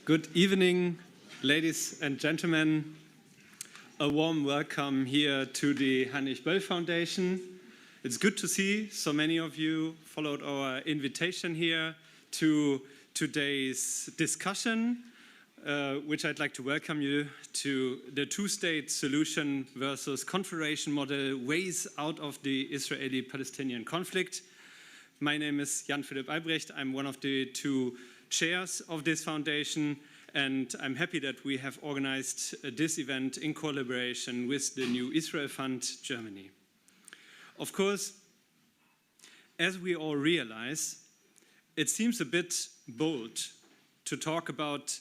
Good evening, ladies and gentlemen. A warm welcome here to the Heinrich-Böll Foundation. It's good to see so many of you followed our invitation here to today's discussion, which I'd like to welcome you to the two-state solution versus Confederation model, ways out of the Israeli-Palestinian conflict. My name is Jan-Philipp Albrecht. I'm one of the two chairs of this foundation, and I'm happy that we have organized this event in collaboration with the New Israel Fund, Germany. Of course, as we all realize, it seems a bit bold to talk about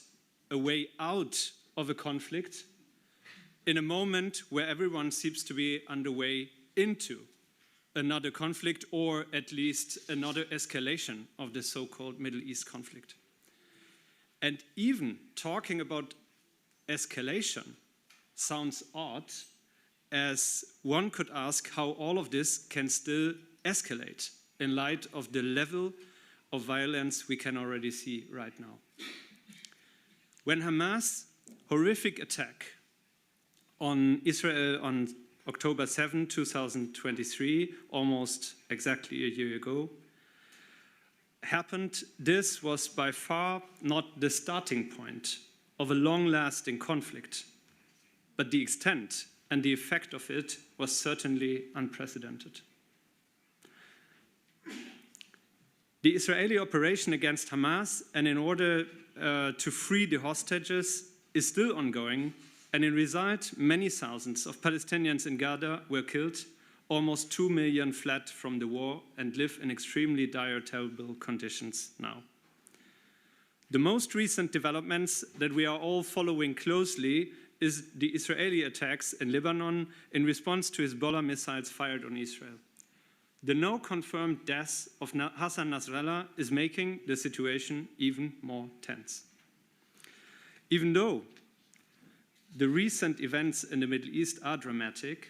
a way out of a conflict in a moment where everyone seems to be underway into another conflict, or at least another escalation of the so-called Middle East conflict. And even talking about escalation sounds odd, as one could ask how all of this can still escalate in light of the level of violence we can already see right now. When Hamas' horrific attack on Israel on October 7, 2023, almost exactly a year ago, happened, this was by far not the starting point of a long-lasting conflict, but the extent and the effect of it was certainly unprecedented. The Israeli operation against Hamas, and in order to free the hostages, is still ongoing, and in result, many thousands of Palestinians in Gaza were killed. Almost 2 million fled from the war and live in extremely dire, terrible conditions now. The most recent developments that we are all following closely is the Israeli attacks in Lebanon in response to Hezbollah missiles fired on Israel. The no confirmed death of Hassan Nasrallah is making the situation even more tense. Even though the recent events in the Middle East are dramatic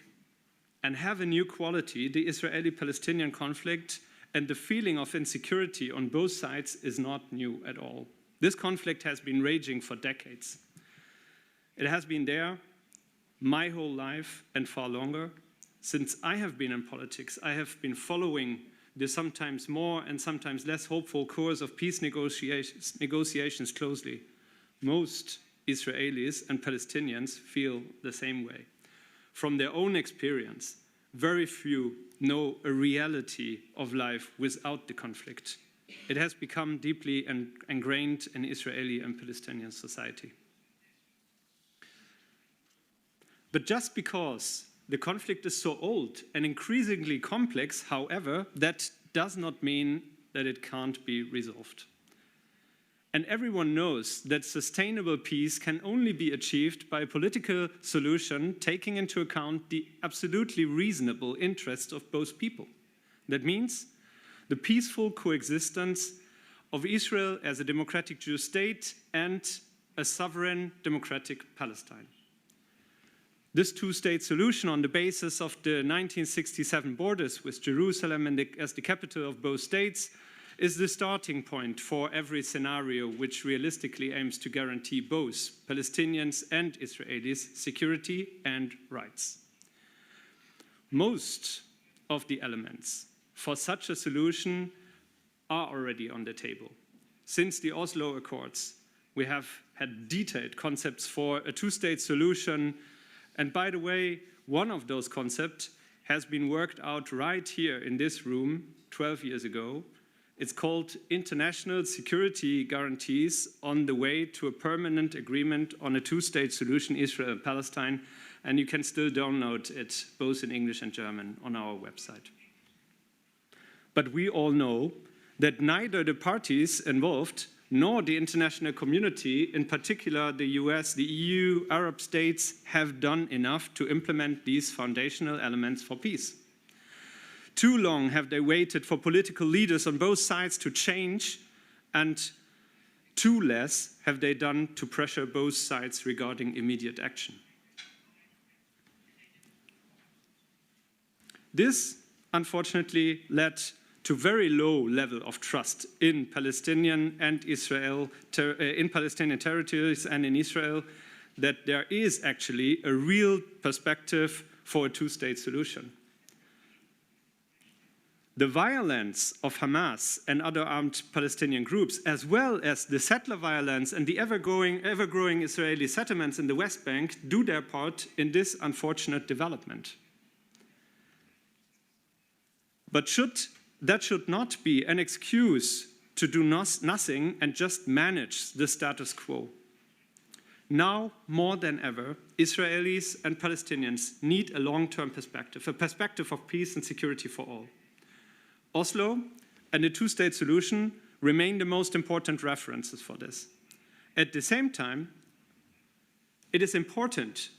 and have a new quality, the Israeli-Palestinian conflict and the feeling of insecurity on both sides is not new at all. This conflict has been raging for decades. It has been there my whole life and far longer. Since I have been in politics, I have been following the sometimes more and sometimes less hopeful course of peace negotiations closely. Most Israelis and Palestinians feel the same way. From their own experience, very few know a reality of life without the conflict. It has become deeply ingrained in Israeli and Palestinian society. But just because the conflict is so old and increasingly complex, however, that does not mean that it can't be resolved. And everyone knows that sustainable peace can only be achieved by a political solution taking into account the absolutely reasonable interests of both people. That means the peaceful coexistence of Israel as a democratic Jewish state and a sovereign democratic Palestine. This two-state solution on the basis of the 1967 borders with Jerusalem as the capital of both states is the starting point for every scenario which realistically aims to guarantee both Palestinians and Israelis security and rights. Most of the elements for such a solution are already on the table. Since the Oslo Accords, we have had detailed concepts for a two-state solution, and by the way, one of those concepts has been worked out right here in this room 12 years ago. It's called International Security Guarantees on the Way to a Permanent Agreement on a Two-State Solution, Israel and Palestine, and you can still download it both in English and German on our website. But we all know that neither the parties involved nor the international community, in particular the US, the EU, Arab states, have done enough to implement these foundational elements for peace. Too long have they waited for political leaders on both sides to change, and too less have they done to pressure both sides regarding immediate action. This, unfortunately, led to very low level of trust in Palestinian and in Palestinian territories and in Israel, that there is actually a real perspective for a two-state solution. The violence of Hamas and other armed Palestinian groups, as well as the settler violence and the ever-growing Israeli settlements in the West Bank, do their part in this unfortunate development. But that should not be an excuse to do nothing and just manage the status quo. Now, more than ever, Israelis and Palestinians need a long-term perspective, a perspective of peace and security for all. Oslo and the two-state solution remain the most important references for this. At the same time, it is important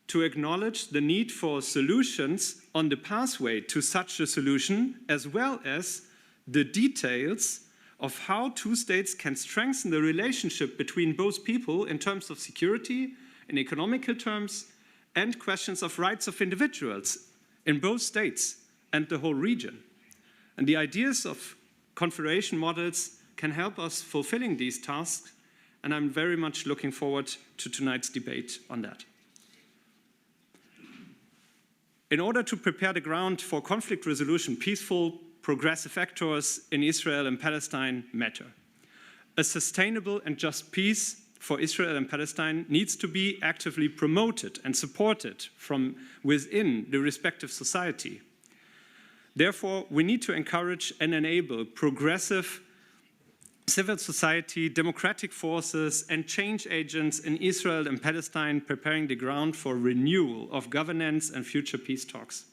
to acknowledge the need for solutions on the pathway to such a solution, as well as the details of how two states can strengthen the relationship between both people in terms of security, in economical terms, and questions of rights of individuals in both states and the whole region. And the ideas of Confederation models can help us fulfilling these tasks, and I'm very much looking forward to tonight's debate on that. In order to prepare the ground for conflict resolution, peaceful, progressive actors in Israel and Palestine matter. A sustainable and just peace for Israel and Palestine needs to be actively promoted and supported from within the respective society. Therefore, we need to encourage and enable progressive civil society, democratic forces, and change agents in Israel and Palestine, preparing the ground for renewal of governance and future peace talks.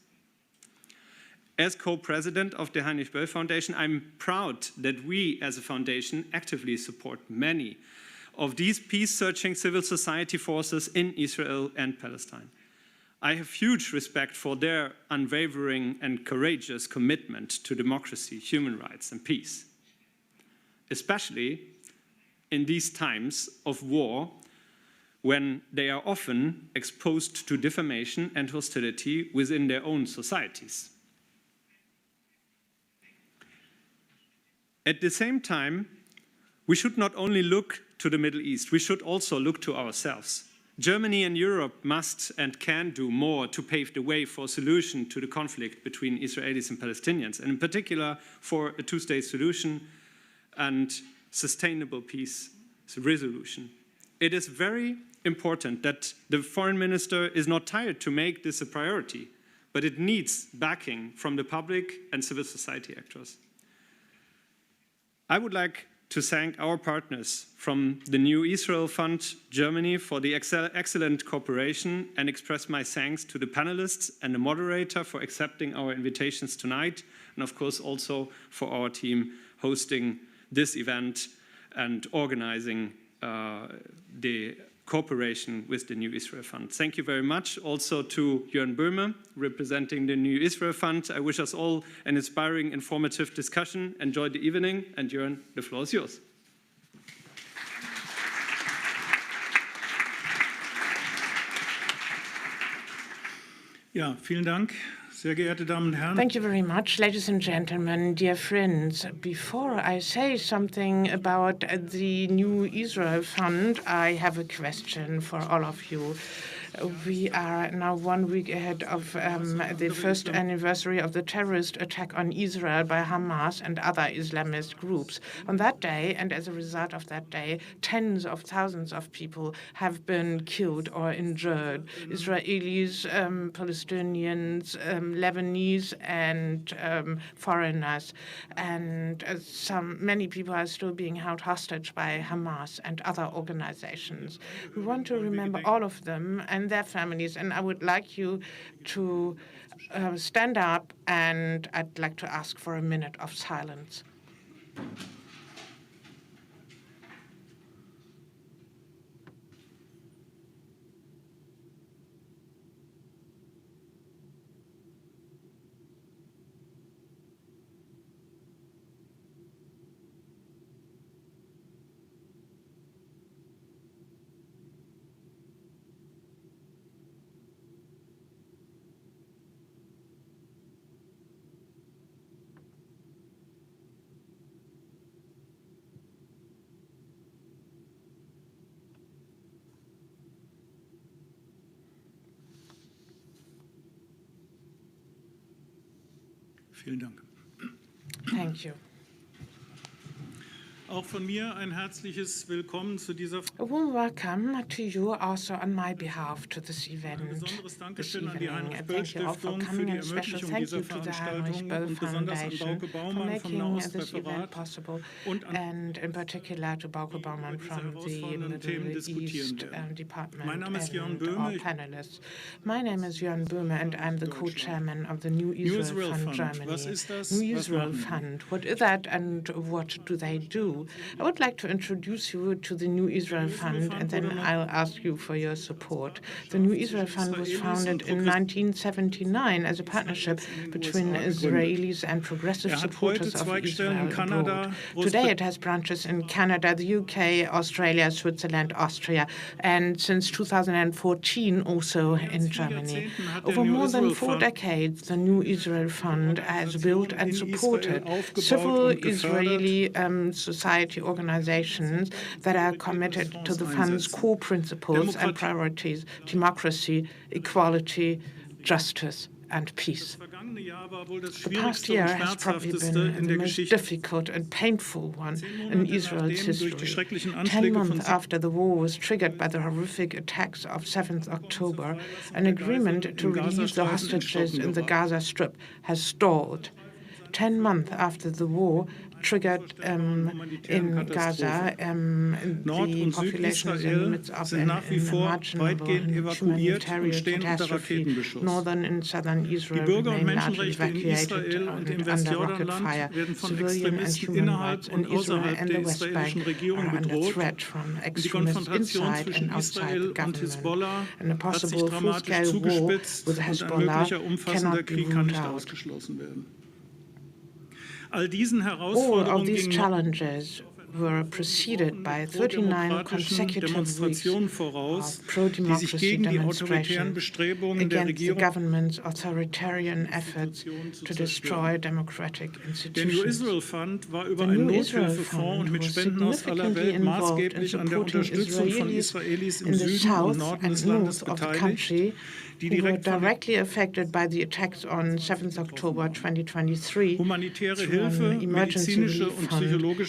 As co-president of the Heinrich-Böll Foundation, I'm proud that we as a foundation actively support many of these peace-searching civil society forces in Israel and Palestine. I have huge respect for their unwavering and courageous commitment to democracy, human rights, and peace, especially in these times of war, when they are often exposed to defamation and hostility within their own societies. At the same time, we should not only look to the Middle East, we should also look to ourselves. Germany and Europe must and can do more to pave the way for a solution to the conflict between Israelis and Palestinians, and in particular for a two-state solution and sustainable peace resolution. It is very important that the foreign minister is not tired to make this a priority, but it needs backing from the public and civil society actors. I would like to thank our partners from the New Israel Fund, Germany, for the excellent cooperation, and express my thanks to the panelists and the moderator for accepting our invitations tonight, and of course also for our team hosting this event and organizing the cooperation with the New Israel Fund. Thank you very much also to Jörn Böhme, representing the New Israel Fund. I wish us all an inspiring, informative discussion. Enjoy the evening, and Jörn, the floor is yours. Ja, vielen Dank. Sehr geehrte Damen und Herren. Thank you very much, ladies and gentlemen, dear friends. Before I say something about the New Israel Fund, I have a question for all of you. We are now 1 week ahead of the first anniversary of the terrorist attack on Israel by Hamas and other Islamist groups. On that day, and as a result of that day, tens of thousands of people have been killed or injured. Israelis, Palestinians, Lebanese, and foreigners. And many people are still being held hostage by Hamas and other organizations. We want to remember all of them and their families, and I would like you to stand up, and I'd like to ask for a minute of silence. Vielen Dank. Thank you. Auch von mir ein herzliches Willkommen zu dieser A warm welcome to you also on my behalf to this event besonderes this Dankeschön an die evening. And thank you all for Heinrich-Böll-Stiftung für coming die and a special Ermöglichung thank dieser you to the Veranstaltung Heinrich-Böll und besonders an Foundation Bauke for Baumann vom making this event Nahostreferat possible und an and in particular to Bauke Baumann diese from the herausfordernden Themen Middle diskutieren East werden. Department Mein Name ist Jörn and Böhme. all panelists. My name is Jörn Böhme and I'm the co-chairman of the New Israel Fund Germany. Was ist das? New Was Israel machen die? Fund, what is that and what do they do? I would like to introduce you to the New Israel Fund and then I'll ask you for your support. The New Israel Fund was founded in 1979 as a partnership between Israelis and progressive supporters of Israel abroad. Today it has branches in Canada, the UK, Australia, Switzerland, Austria, and since 2014 also in Germany. Over more than 4 decades, the New Israel Fund has built and supported civil Israeli society organizations that are committed to the fund's core principles and priorities: democracy, equality, justice, and peace. The past year has probably been the most difficult and painful one in Israel's history. 10 months after the war was triggered by the horrific attacks of 7th October, an agreement to release the hostages in the Gaza Strip has stalled. 10 months after the war triggered in Gaza, the population is in the midst of an unimaginable humanitarian catastrophe. Northern and southern Israel remain largely evacuated and under rocket fire. Civilian and human rights in Israel and the West Bank are under threat from extremists inside and outside the government. And a possible full-scale war with Hezbollah cannot be ruled out. All of these challenges were preceded by 39 consecutive weeks of pro-democracy demonstrations against the government's authoritarian efforts to destroy democratic institutions. The New Israel Fund was significantly involved in supporting Israelis in the south and north of the country who were directly affected by the attacks on 7th October 2023 through an emergency relief fund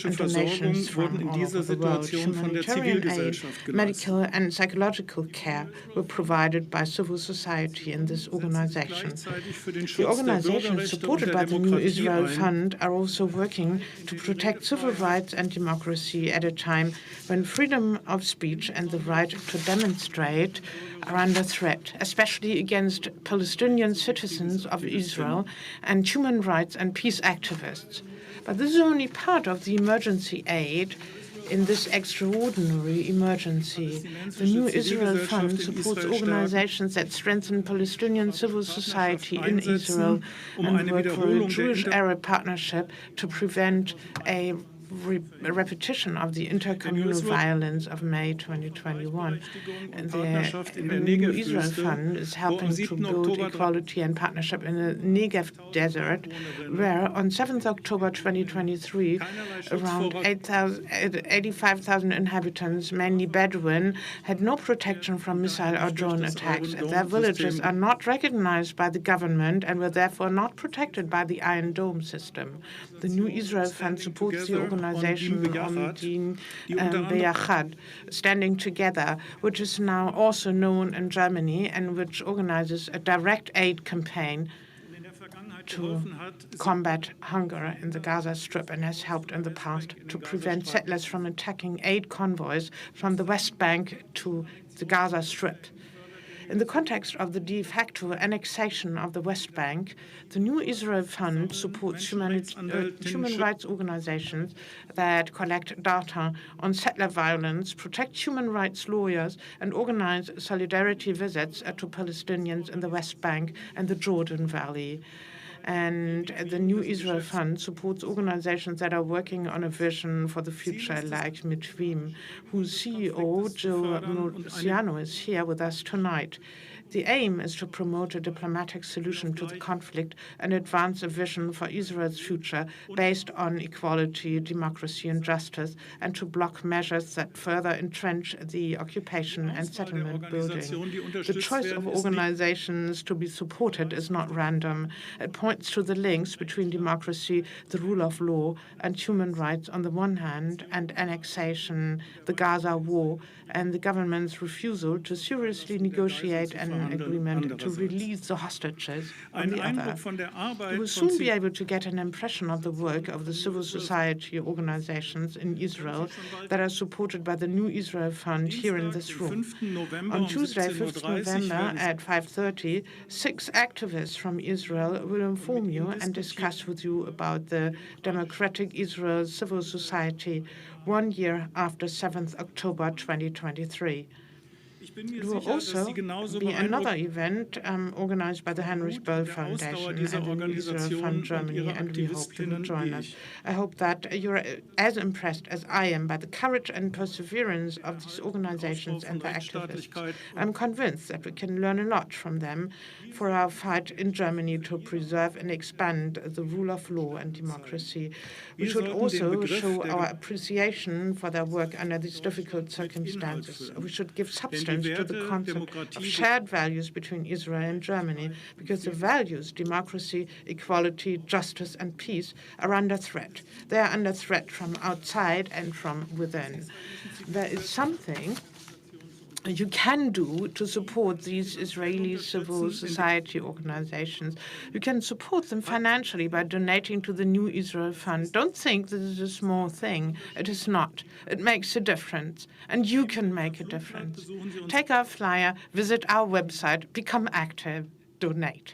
and donations from all over the world. Humanitarian aid, medical and psychological care were provided by civil society in this organization. The organizations supported by the New Israel Fund are also working to protect civil rights and democracy at a time when freedom of speech and the right to demonstrate are under threat, especially against Palestinian citizens of Israel and human rights and peace activists. But this is only part of the emergency aid in this extraordinary emergency. The New Israel Fund supports organizations that strengthen Palestinian civil society in Israel and work for a Jewish-Arab partnership to prevent a repetition of the intercommunal violence of May 2021. The New Israel Fund is helping to build equality and partnership in the Negev desert, where on 7th October 2023, around 85,000 inhabitants, mainly Bedouin, had no protection from missile or drone attacks. Their villages are not recognized by the government and were therefore not protected by the Iron Dome system. The New Israel Fund supports the organization Omdim Beyachad, Standing Together, which is now also known in Germany and which organizes a direct aid campaign to combat hunger in the Gaza Strip and has helped in the past to prevent settlers from attacking aid convoys from the West Bank to the Gaza Strip. In the context of the de facto annexation of the West Bank, the New Israel Fund supports human rights organizations that collect data on settler violence, protect human rights lawyers, and organize solidarity visits to Palestinians in the West Bank and the Jordan Valley. And the New Israel Fund supports organizations that are working on a vision for the future, like Mitvim, whose CEO, Jill Luciano, is here with us tonight. The aim is to promote a diplomatic solution to the conflict and advance a vision for Israel's future based on equality, democracy, and justice, and to block measures that further entrench the occupation and settlement building. The choice of organizations to be supported is not random. It points to the links between democracy, the rule of law, and human rights on the one hand, and annexation, the Gaza war, and the government's refusal to seriously negotiate an agreement to release the hostages on the other. You will soon be able to get an impression of the work of the civil society organizations in Israel that are supported by the New Israel Fund here in this room. On Tuesday, 5th November at 5:30, 6 activists from Israel will inform you and discuss with you about the Democratic Israel Civil Society 1 year after 7th October 2023. There will also be another event organized by the Heinrich-Böll Foundation and the New Israel Fund Germany, and we hope you will join us. I hope that you're as impressed as I am by the courage and perseverance of these organizations and their activists. I'm convinced that we can learn a lot from them for our fight in Germany to preserve and expand the rule of law and democracy. We should also show our appreciation for their work under these difficult circumstances. We should give substance to the concept of shared values between Israel and Germany, because the values, democracy, equality, justice, and peace, are under threat. They are under threat from outside and from within. There is something you can do to support these Israeli civil society organizations. You can support them financially by donating to the New Israel Fund. Don't think this is a small thing. It is not. It makes a difference, and you can make a difference. Take our flyer, visit our website, become active, donate.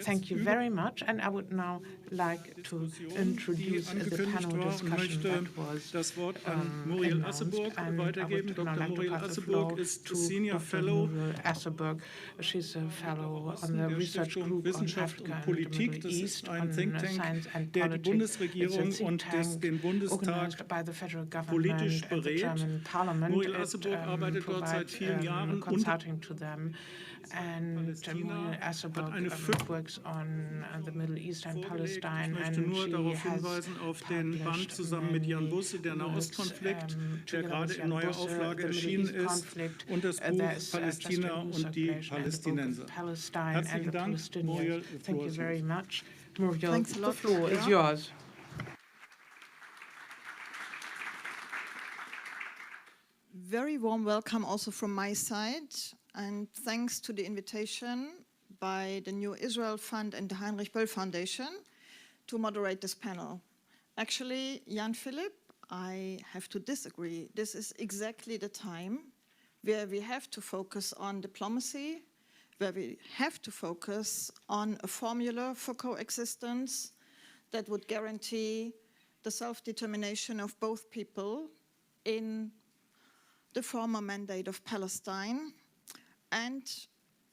Thank you very much, and I would now like to introduce the panel discussion that was announced, and I would now like to pass the floor to Dr. Muriel Asseberg. She's a fellow on the research group on Africa and the Middle East on science and politics. It's a think tank organized by the federal government and the German parliament. It provides consulting to them. And Muriel Asseberg works on the Middle East and Palestine, and she has published zusammen mit Jan Busse, der Nahostkonflikt, der gerade in neuer Auflage erschienen ist, und das Buch Palästina und die Palästinenser. Herzlichen Dank, Muriel. Thank you very much. Muriel, the floor is yours. Very warm welcome also from my side, and thanks to the invitation by the New Israel Fund and the Heinrich-Böll Foundation to moderate this panel. Actually, Jan Philipp, I have to disagree. This is exactly the time where we have to focus on diplomacy, where we have to focus on a formula for coexistence that would guarantee the self-determination of both people in the former mandate of Palestine. And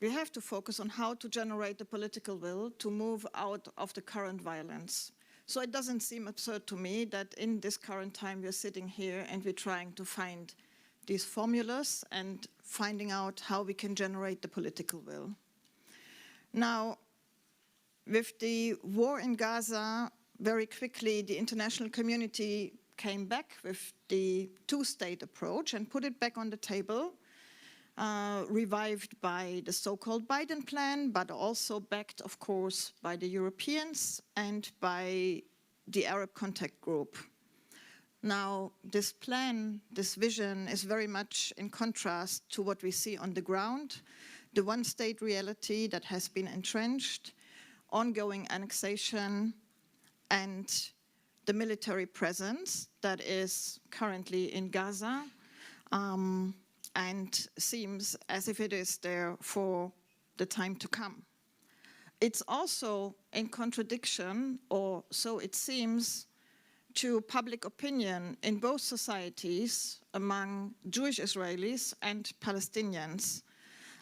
we have to focus on how to generate the political will to move out of the current violence. So it doesn't seem absurd to me that in this current time we're sitting here and we're trying to find these formulas and finding out how we can generate the political will. Now, with the war in Gaza, very quickly the international community came back with the two-state approach and put it back on the table, revived by the so-called Biden plan, but also backed, of course, by the Europeans and by the Arab Contact Group. Now, this plan, this vision is very much in contrast to what we see on the ground, the one-state reality that has been entrenched, ongoing annexation, and the military presence that is currently in Gaza, and seems as if it is there for the time to come. It's also in contradiction, or so it seems, to public opinion in both societies among Jewish Israelis and Palestinians.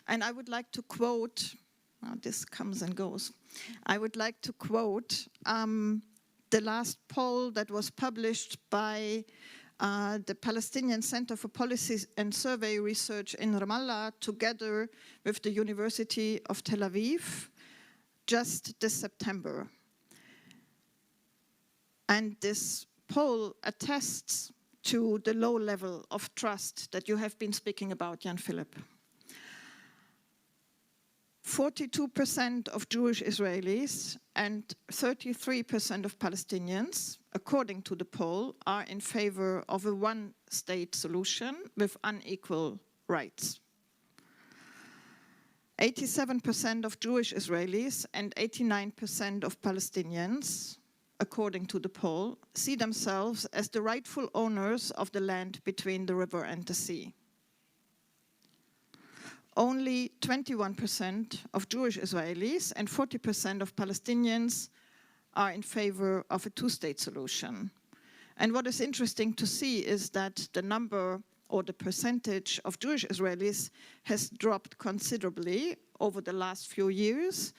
And I would like to quote, this comes and goes, I would like to quote the last poll that was published by the Palestinian Center for Policy and Survey Research in Ramallah, together with the University of Tel Aviv, just this September. And this poll attests to the low level of trust that you have been speaking about, Jan-Philipp. 42% of Jewish Israelis and 33% of Palestinians, according to the poll, are in favor of a one-state solution with unequal rights. 87% of Jewish Israelis and 89% of Palestinians, according to the poll, see themselves as the rightful owners of the land between the river and the sea. Only 21% of Jewish Israelis and 40% of Palestinians are in favor of a two-state solution. And what is interesting to see is that the number or the percentage of Jewish Israelis has dropped considerably over the last few years,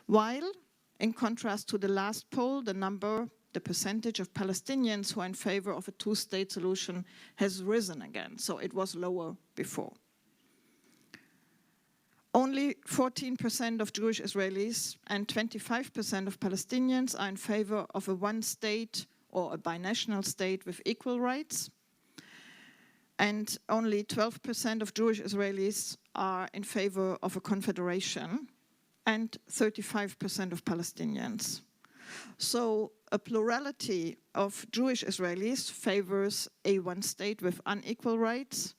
while, in contrast to the last poll, the percentage of Palestinians who are in favor of a two-state solution has risen again. So it was lower before. Only 14% of Jewish Israelis and 25% of Palestinians are in favor of a one-state or a binational state with equal rights. And only 12% of Jewish Israelis are in favor of a confederation, and 35% of Palestinians. So a plurality of Jewish Israelis favors a one-state with unequal rights.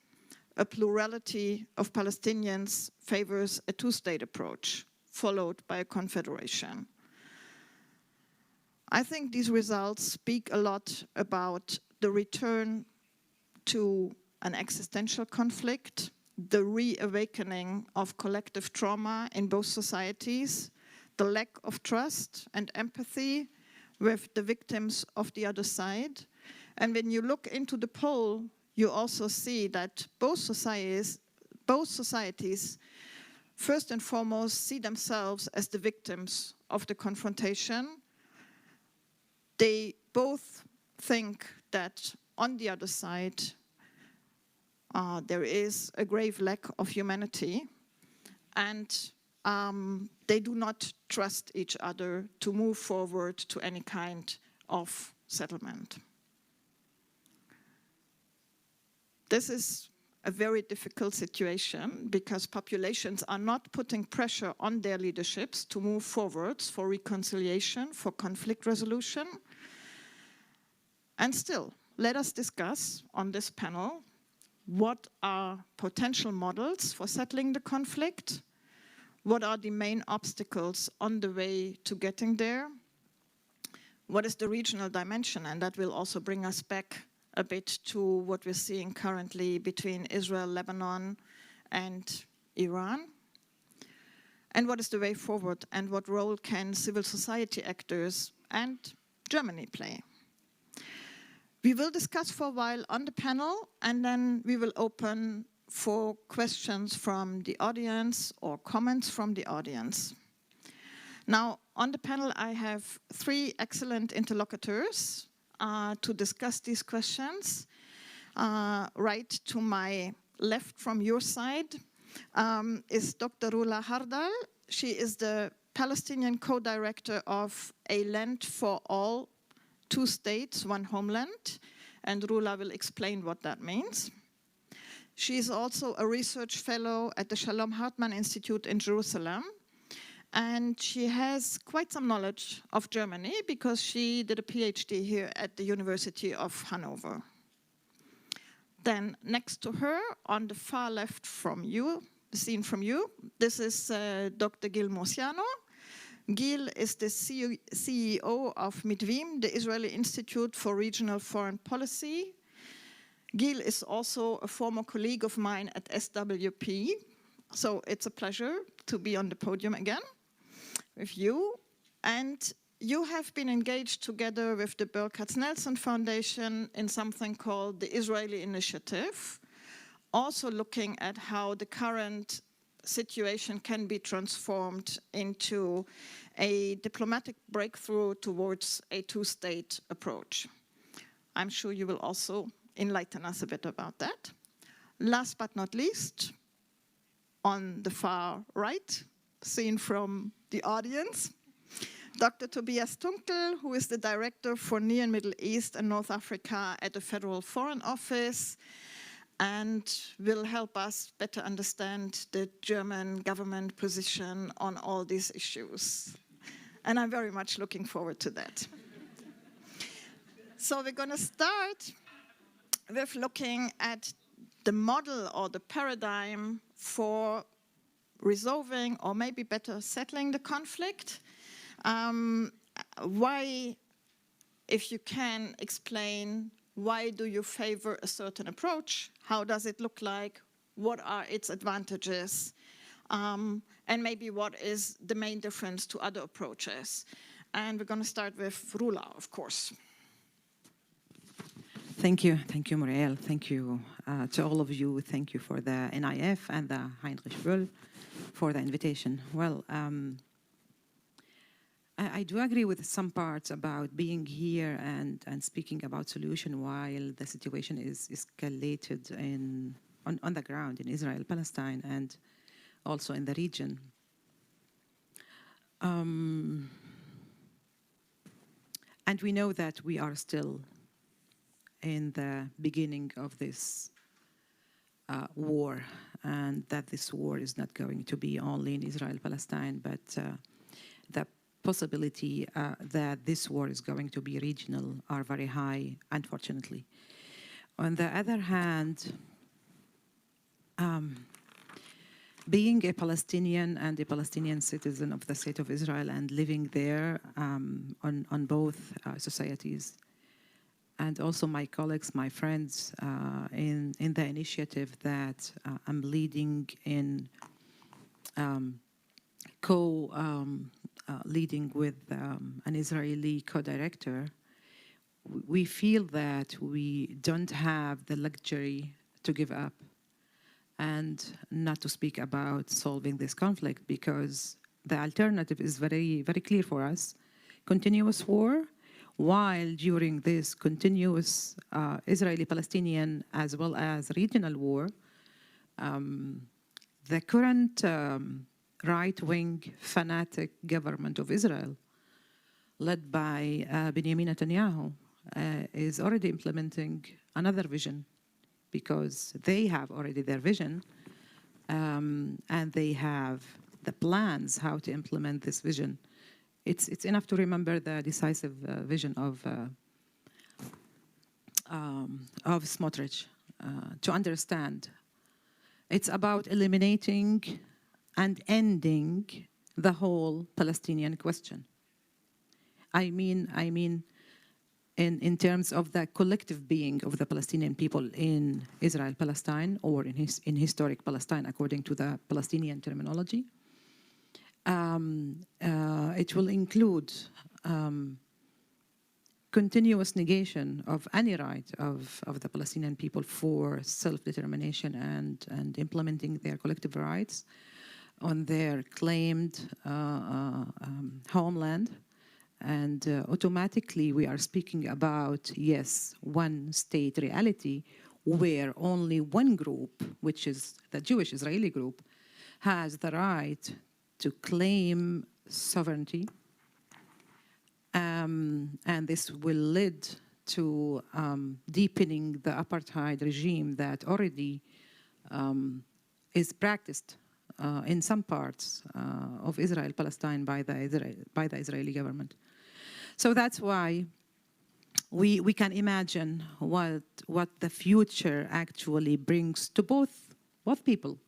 A plurality of Palestinians favors a two-state approach, followed by a confederation. I think these results speak a lot about the return to an existential conflict, the reawakening of collective trauma in both societies, the lack of trust and empathy with the victims of the other side. And when you look into the poll, you also see that both societies, first and foremost, see themselves as the victims of the confrontation. They both think that on the other side, there is a grave lack of humanity, and they do not trust each other to move forward to any kind of settlement. This is a very difficult situation because populations are not putting pressure on their leaderships to move forwards for reconciliation, for conflict resolution. And still, let us discuss on this panel what are potential models for settling the conflict, what are the main obstacles on the way to getting there, what is the regional dimension, and that will also bring us back a bit to what we're seeing currently between Israel, Lebanon, and Iran. And what is the way forward, and what role can civil society actors and Germany play? We will discuss for a while on the panel, and then we will open for questions from the audience or comments from the audience. Now, on the panel, I have three excellent interlocutors to discuss these questions. Right to my left from your side is Dr. Rula Hardal. She is the Palestinian co-director of A Land for All, Two States, One Homeland, and Rula will explain what that means. She is also a research fellow at the Shalom Hartman Institute in Jerusalem, and she has quite some knowledge of Germany because she did a PhD here at the University of Hanover. Then next to her, on the far left from you, seen from you, this is Dr. Gil Mosiano. Gil is the CEO of MIDVIM, the Israeli Institute for Regional Foreign Policy. Gil is also a former colleague of mine at SWP, so it's a pleasure to be on the podium again with you. And you have been engaged together with the Berl Katznelson Foundation in something called the Israeli Initiative, also looking at how the current situation can be transformed into a diplomatic breakthrough towards a two-state approach. I'm sure you will also enlighten us a bit about that. Last but not least, on the far right, seen from the audience, Dr. Tobias Tunkel, who is the Director for Near and Middle East and North Africa at the Federal Foreign Office, and will help us better understand the German government position on all these issues. And I'm very much looking forward to that. So we're going to start with looking at the model or the paradigm for resolving, or maybe better, settling the conflict. Why, if you can explain, why do you favor a certain approach? How does it look like? What are its advantages? And maybe what is the main difference to other approaches? And we're going to start with Rula, of course. Thank you, Muriel. Thank you to all of you. Thank you for the NIF and the Heinrich-Böll for the invitation. Well, I do agree with some parts about being here and speaking about solution while the situation is escalated on the ground in Israel-Palestine and also in the region. And we know that we are still in the beginning of this war, and that this war is not going to be only in Israel-Palestine, but the possibility that this war is going to be regional are very high, unfortunately. On the other hand, being a Palestinian and a Palestinian citizen of the state of Israel and living there on both societies, and also my colleagues, my friends in the initiative that I'm leading in leading with an Israeli co-director, we feel that we don't have the luxury to give up and not to speak about solving this conflict, because the alternative is very, very clear for us. Continuous war, while during this continuous Israeli-Palestinian as well as regional war, the current right-wing fanatic government of Israel, led by Benjamin Netanyahu, is already implementing another vision, because they have already their vision and they have the plans how to implement this vision. It's enough to remember the decisive vision of Smotrich to understand. It's about eliminating and ending the whole Palestinian question. I mean, in terms of the collective being of the Palestinian people in Israel-Palestine, or in historic Palestine, according to the Palestinian terminology. It will include continuous negation of any right of the Palestinian people for self-determination and implementing their collective rights on their claimed homeland. And automatically we are speaking about, yes, one state reality where only one group, which is the Jewish Israeli group, has the right to claim sovereignty. And this will lead to deepening the apartheid regime that already is practiced in some parts of Israel-Palestine by the Israeli government. So that's why we can imagine what the future actually brings to both people.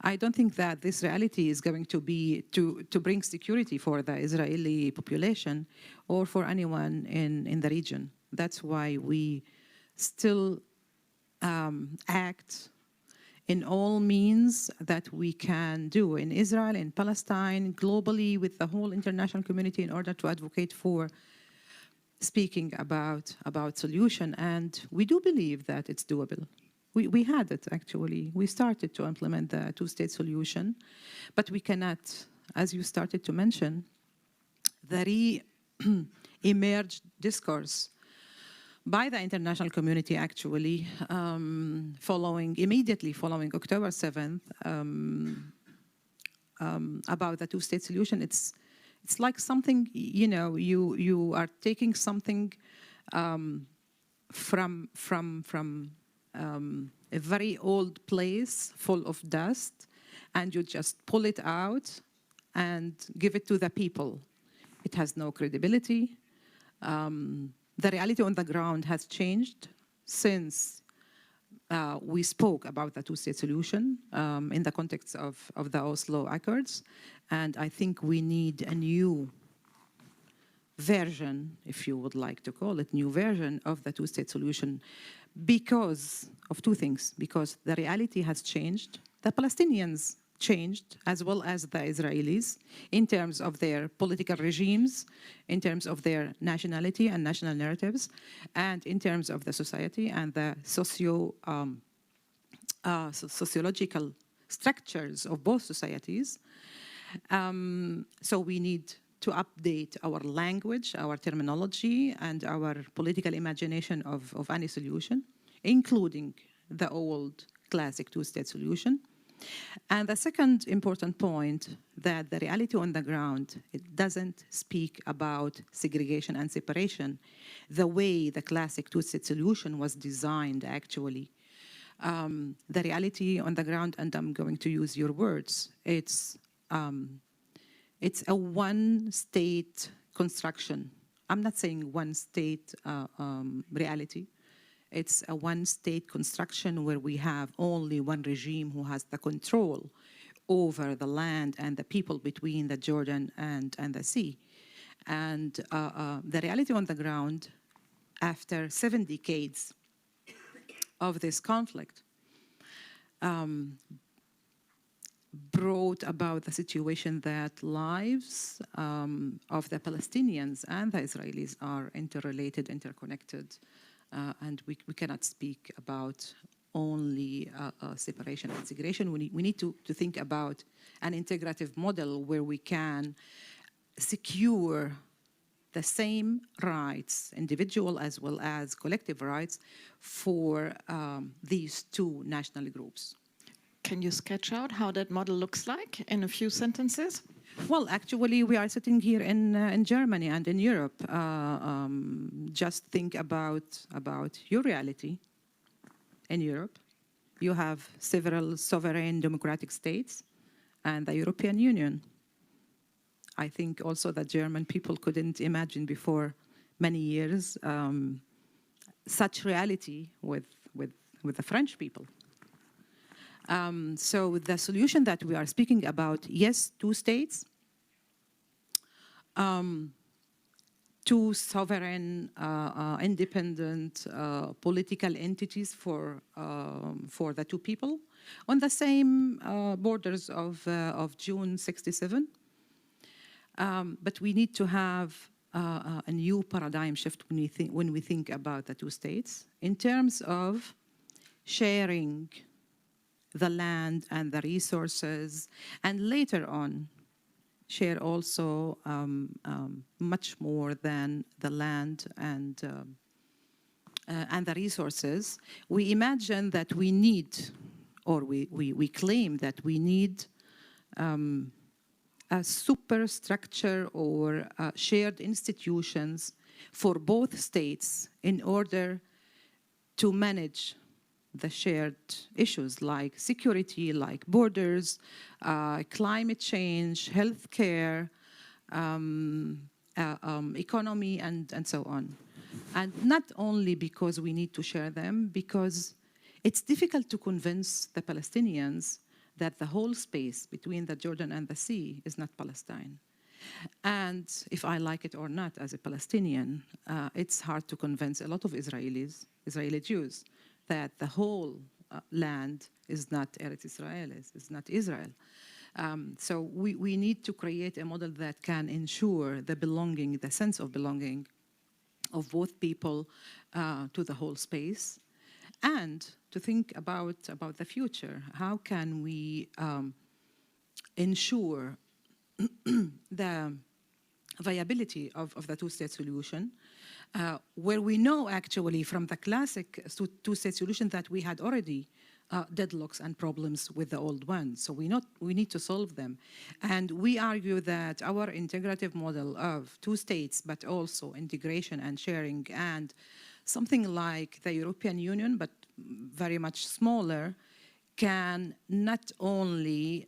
I don't think that this reality is going to be to bring security for the Israeli population or for anyone in the region. That's why we still act in all means that we can do in Israel, in Palestine, globally, with the whole international community in order to advocate for speaking about solution. And we do believe that it's doable. We had it, actually. We started to implement the two-state solution, but we cannot, as you started to mention, the re-emerged discourse by the international community, actually, immediately following October 7th, about the two-state solution. It's like something, you know, you are taking something from a very old place full of dust, and you just pull it out and give it to the people. It has no credibility. The reality on the ground has changed since we spoke about the two-state solution in the context of the Oslo Accords. And I think we need a new version, if you would like to call it, new version of the two-state solution because of two things. Because the reality has changed. The Palestinians changed, as well as the Israelis, in terms of their political regimes, in terms of their nationality and national narratives, and in terms of the society and the sociological structures of both societies. So we need to update our language, our terminology, and our political imagination of any solution, including the old classic two-state solution. And the second important point, that the reality on the ground, it doesn't speak about segregation and separation the way the classic two-state solution was designed, actually. The reality on the ground, and I'm going to use your words, it's a one-state construction. I'm not saying one-state reality. It's a one-state construction where we have only one regime who has the control over the land and the people between the Jordan and the sea. And the reality on the ground, after 7 decades of this conflict, brought about the situation that lives of the Palestinians and the Israelis are interrelated, interconnected, and we cannot speak about only separation and segregation. We need to think about an integrative model where we can secure the same rights, individual as well as collective rights, for these two national groups. Can you sketch out how that model looks like in a few sentences? Well, actually, we are sitting here in Germany and in Europe. Just think about your reality in Europe. You have several sovereign democratic states and the European Union. I think also that German people couldn't imagine before many years such reality with the French people. So the solution that we are speaking about, yes, two states, two sovereign, independent political entities for the two people on the same borders of June '67. But we need to have a new paradigm shift when we think about the two states in terms of sharing the land and the resources, and later on share also much more than the land and the resources. We imagine that we need, or we claim that we need a superstructure or shared institutions for both states in order to manage the shared issues like security, like borders, climate change, healthcare, economy, and so on. And not only because we need to share them, because it's difficult to convince the Palestinians that the whole space between the Jordan and the sea is not Palestine. And if I like it or not as a Palestinian, it's hard to convince a lot of Israeli Jews, that the whole land is not Eretz Israel, is not Israel. So we need to create a model that can ensure the belonging, the sense of belonging of both people to the whole space, and to think about the future. How can we ensure the viability of the two-state solution, where we know actually from the classic two-state solution that we had already deadlocks and problems with the old one. So we need to solve them. And we argue that our integrative model of two states, but also integration and sharing, and something like the European Union, but very much smaller, can not only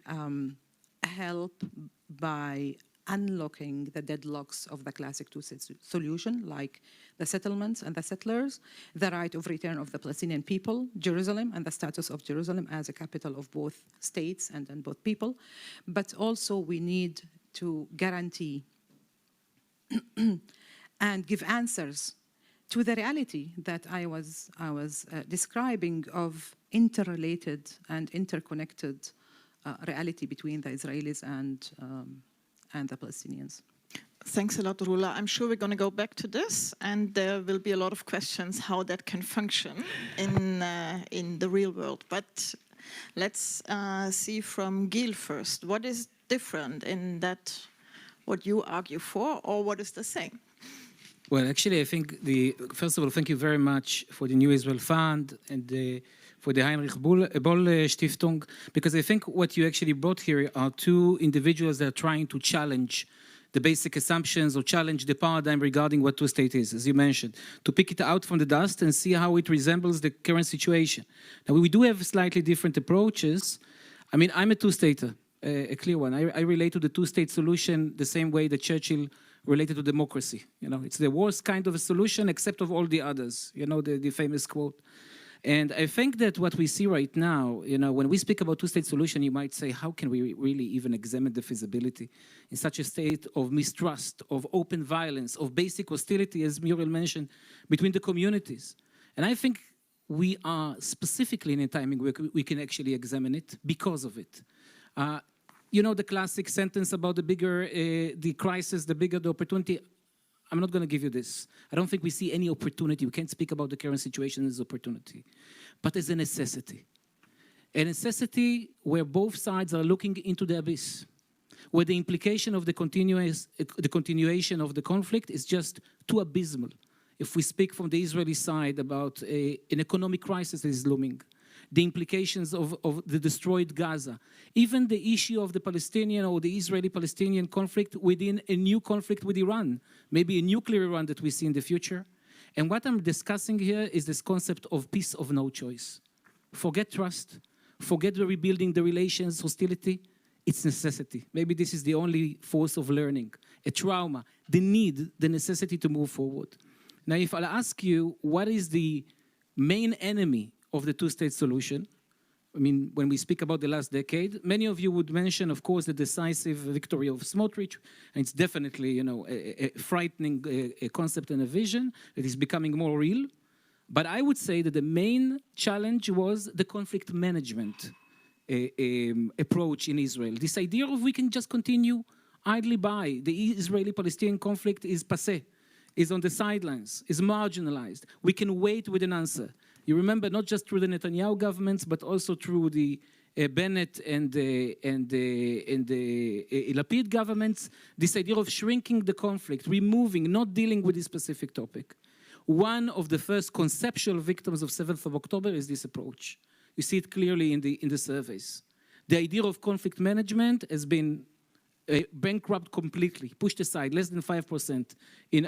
help by unlocking the deadlocks of the classic two-state solution, like the settlements and the settlers, the right of return of the Palestinian people, Jerusalem, and the status of Jerusalem as a capital of both states and both people. But also we need to guarantee and give answers to the reality that I was describing of interrelated and interconnected reality between the Israelis and the Palestinians. Thanks a lot, Rula. I'm sure we're going to go back to this, and there will be a lot of questions how that can function in the real world. But let's see from Gil first. What is different in that, what you argue for, or what is the same? Well, actually, I think first of all, thank you very much for the New Israel Fund and for the Heinrich-Böll-Stiftung, because I think what you actually brought here are two individuals that are trying to challenge the basic assumptions or challenge the paradigm regarding what two-state is, as you mentioned, to pick it out from the dust and see how it resembles the current situation. Now, we do have slightly different approaches. I mean, I'm a two-stater, a clear one. I relate to the two-state solution the same way that Churchill related to democracy. You know, it's the worst kind of a solution except of all the others, you know, the famous quote. And I think that what we see right now, you know, when we speak about two-state solution, you might say, how can we really even examine the feasibility in such a state of mistrust, of open violence, of basic hostility, as Muriel mentioned, between the communities? And I think we are specifically in a timing where we can actually examine it because of it. You know, the classic sentence about the bigger the crisis, the bigger the opportunity. I'm not going to give you this. I don't think we see any opportunity. We can't speak about the current situation as opportunity, but as a necessity. A necessity where both sides are looking into the abyss, where the implication of the continuation of the conflict is just too abysmal. If we speak from the Israeli side about an economic crisis that is looming, the implications of the destroyed Gaza, even the issue of the Palestinian or the Israeli-Palestinian conflict within a new conflict with Iran, maybe a nuclear Iran that we see in the future. And what I'm discussing here is this concept of peace of no choice. Forget trust, forget the rebuilding the relations, hostility, it's necessity. Maybe this is the only force of learning, a trauma, the need, the necessity to move forward. Now, if I'll ask you, what is the main enemy of the two-state solution? I mean, when we speak about the last decade, many of you would mention, of course, the decisive victory of Smotrich, and it's definitely, you know, a frightening concept and a vision that is becoming more real. But I would say that the main challenge was the conflict management approach in Israel. This idea of we can just continue idly by. The Israeli-Palestinian conflict is passé, is on the sidelines, is marginalized. We can wait with an answer. You remember not just through the Netanyahu governments, but also through the Bennett and the Lapid governments, this idea of shrinking the conflict, removing, not dealing with this specific topic. One of the first conceptual victims of 7th of October is this approach. You see it clearly in the surveys. The idea of conflict management has been bankrupt completely, pushed aside, less than 5% in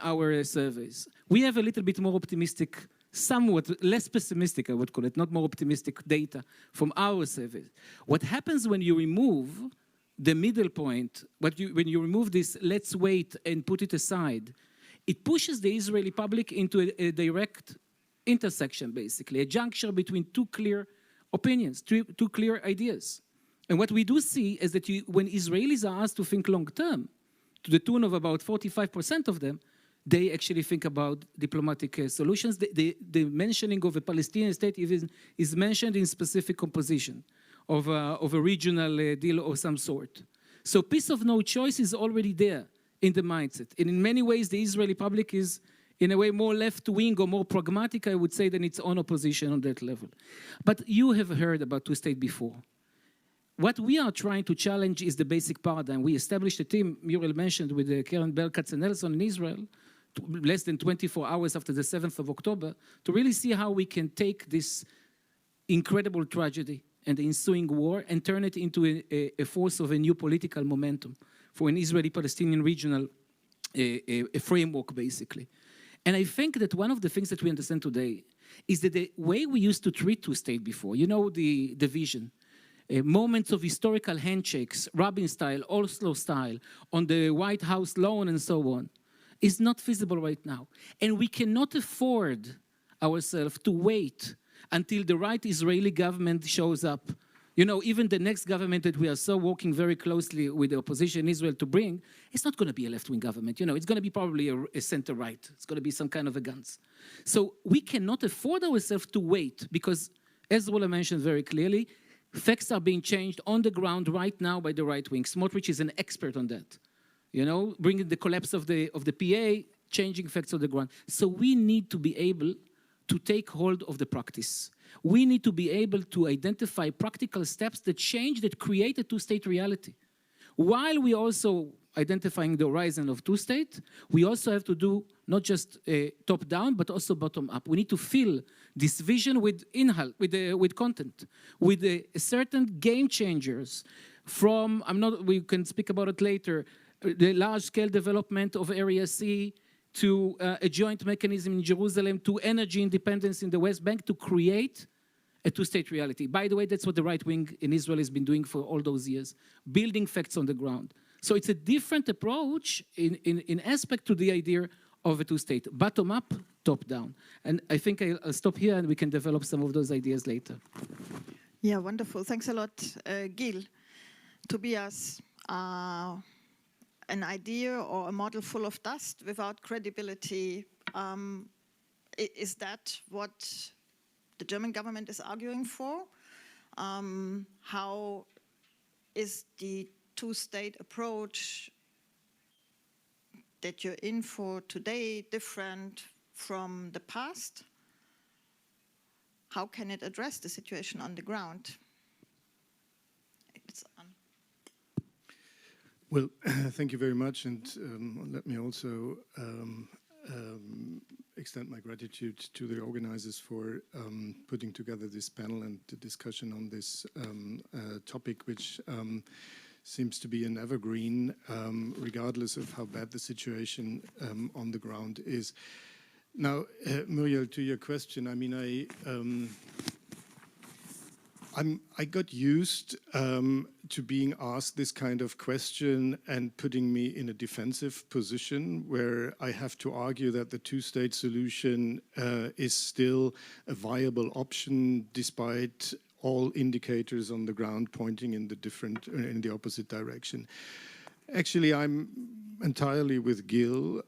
our surveys. We have a little bit more optimistic, somewhat less pessimistic, I would call it, not more optimistic data from our surveys. What happens when you remove the middle point, when you remove this let's wait and put it aside, it pushes the Israeli public into a direct intersection, basically, a juncture between two clear opinions, two clear ideas. And what we do see is that when Israelis are asked to think long-term, to the tune of about 45% of them, they actually think about diplomatic solutions. The mentioning of a Palestinian state is mentioned in specific composition of a regional deal of some sort. So peace of no choice is already there in the mindset. And in many ways, the Israeli public is, in a way, more left-wing or more pragmatic, I would say, than its own opposition on that level. But you have heard about two-state before. what we are trying to challenge is the basic paradigm. We established a team, Muriel mentioned, with Karen Berg-Katzenelson in Israel, less than 24 hours after the 7th of October, to really see how we can take this incredible tragedy and the ensuing war and turn it into a force of a new political momentum for an Israeli-Palestinian regional a framework, basically. And I think that one of the things that we understand today is that the way we used to treat two-state before, you know, the vision, moments of historical handshakes, Rabin style, Oslo style, on the White House lawn and so on, is not feasible right now. And we cannot afford ourselves to wait until the right Israeli government shows up. You know, even the next government that we are so working very closely with the opposition in Israel to bring, it's not going to be a left-wing government. You know, it's going to be probably a center-right. It's going to be some kind of a Gantz. So we cannot afford ourselves to wait because, as Rola mentioned very clearly, facts are being changed on the ground right now by the right wing. Smotrich is an expert on that. You know, bringing the collapse of the PA, changing facts on the ground. So we need to be able to take hold of the practice. We need to be able to identify practical steps that change, that create a two-state reality. While we also identifying the horizon of two-state, we also have to do not just top-down, but also bottom-up. We need to fill this vision with content, with certain game changers. From we can speak about it later. The large-scale development of Area C, to a joint mechanism in Jerusalem, to energy independence in the West Bank, to create a two-state reality. By the way, that's what the right wing in Israel has been doing for all those years, building facts on the ground. So it's a different approach in aspect to the idea of a two-state, bottom-up, top-down. And I think I'll stop here and we can develop some of those ideas later. Yeah, wonderful. Thanks a lot, Gil. Tobias, an idea or a model full of dust without credibility, is that what the German government is arguing for? How is the two-state approach that you're in for today different from the past? How can it address the situation on the ground? It's on. Well, thank you very much, and let me also extend my gratitude to the organizers for putting together this panel and the discussion on this topic, which seems to be an evergreen, regardless of how bad the situation on the ground is. Now, Muriel, to your question, I mean, I got used to being asked this kind of question and putting me in a defensive position where I have to argue that the two-state solution is still a viable option despite all indicators on the ground pointing in the opposite direction. Actually, I'm entirely with Gil.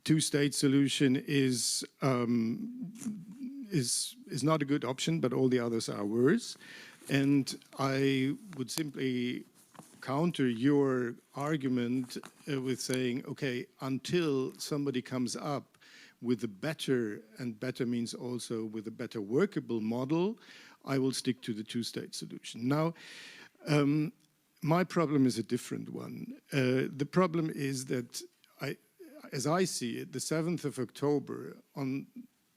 Two-state solution is not a good option, but all the others are worse. And I would simply counter your argument with saying, okay, until somebody comes up with a better, and better means also with a better workable model, I will stick to the two-state solution. Now, my problem is a different one. The problem is that, as I see it, the 7th of October, on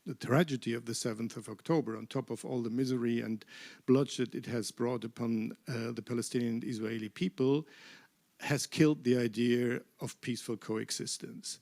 the tragedy of the 7th of October, on top of all the misery and bloodshed it has brought upon the Palestinian and Israeli people, has killed the idea of peaceful coexistence.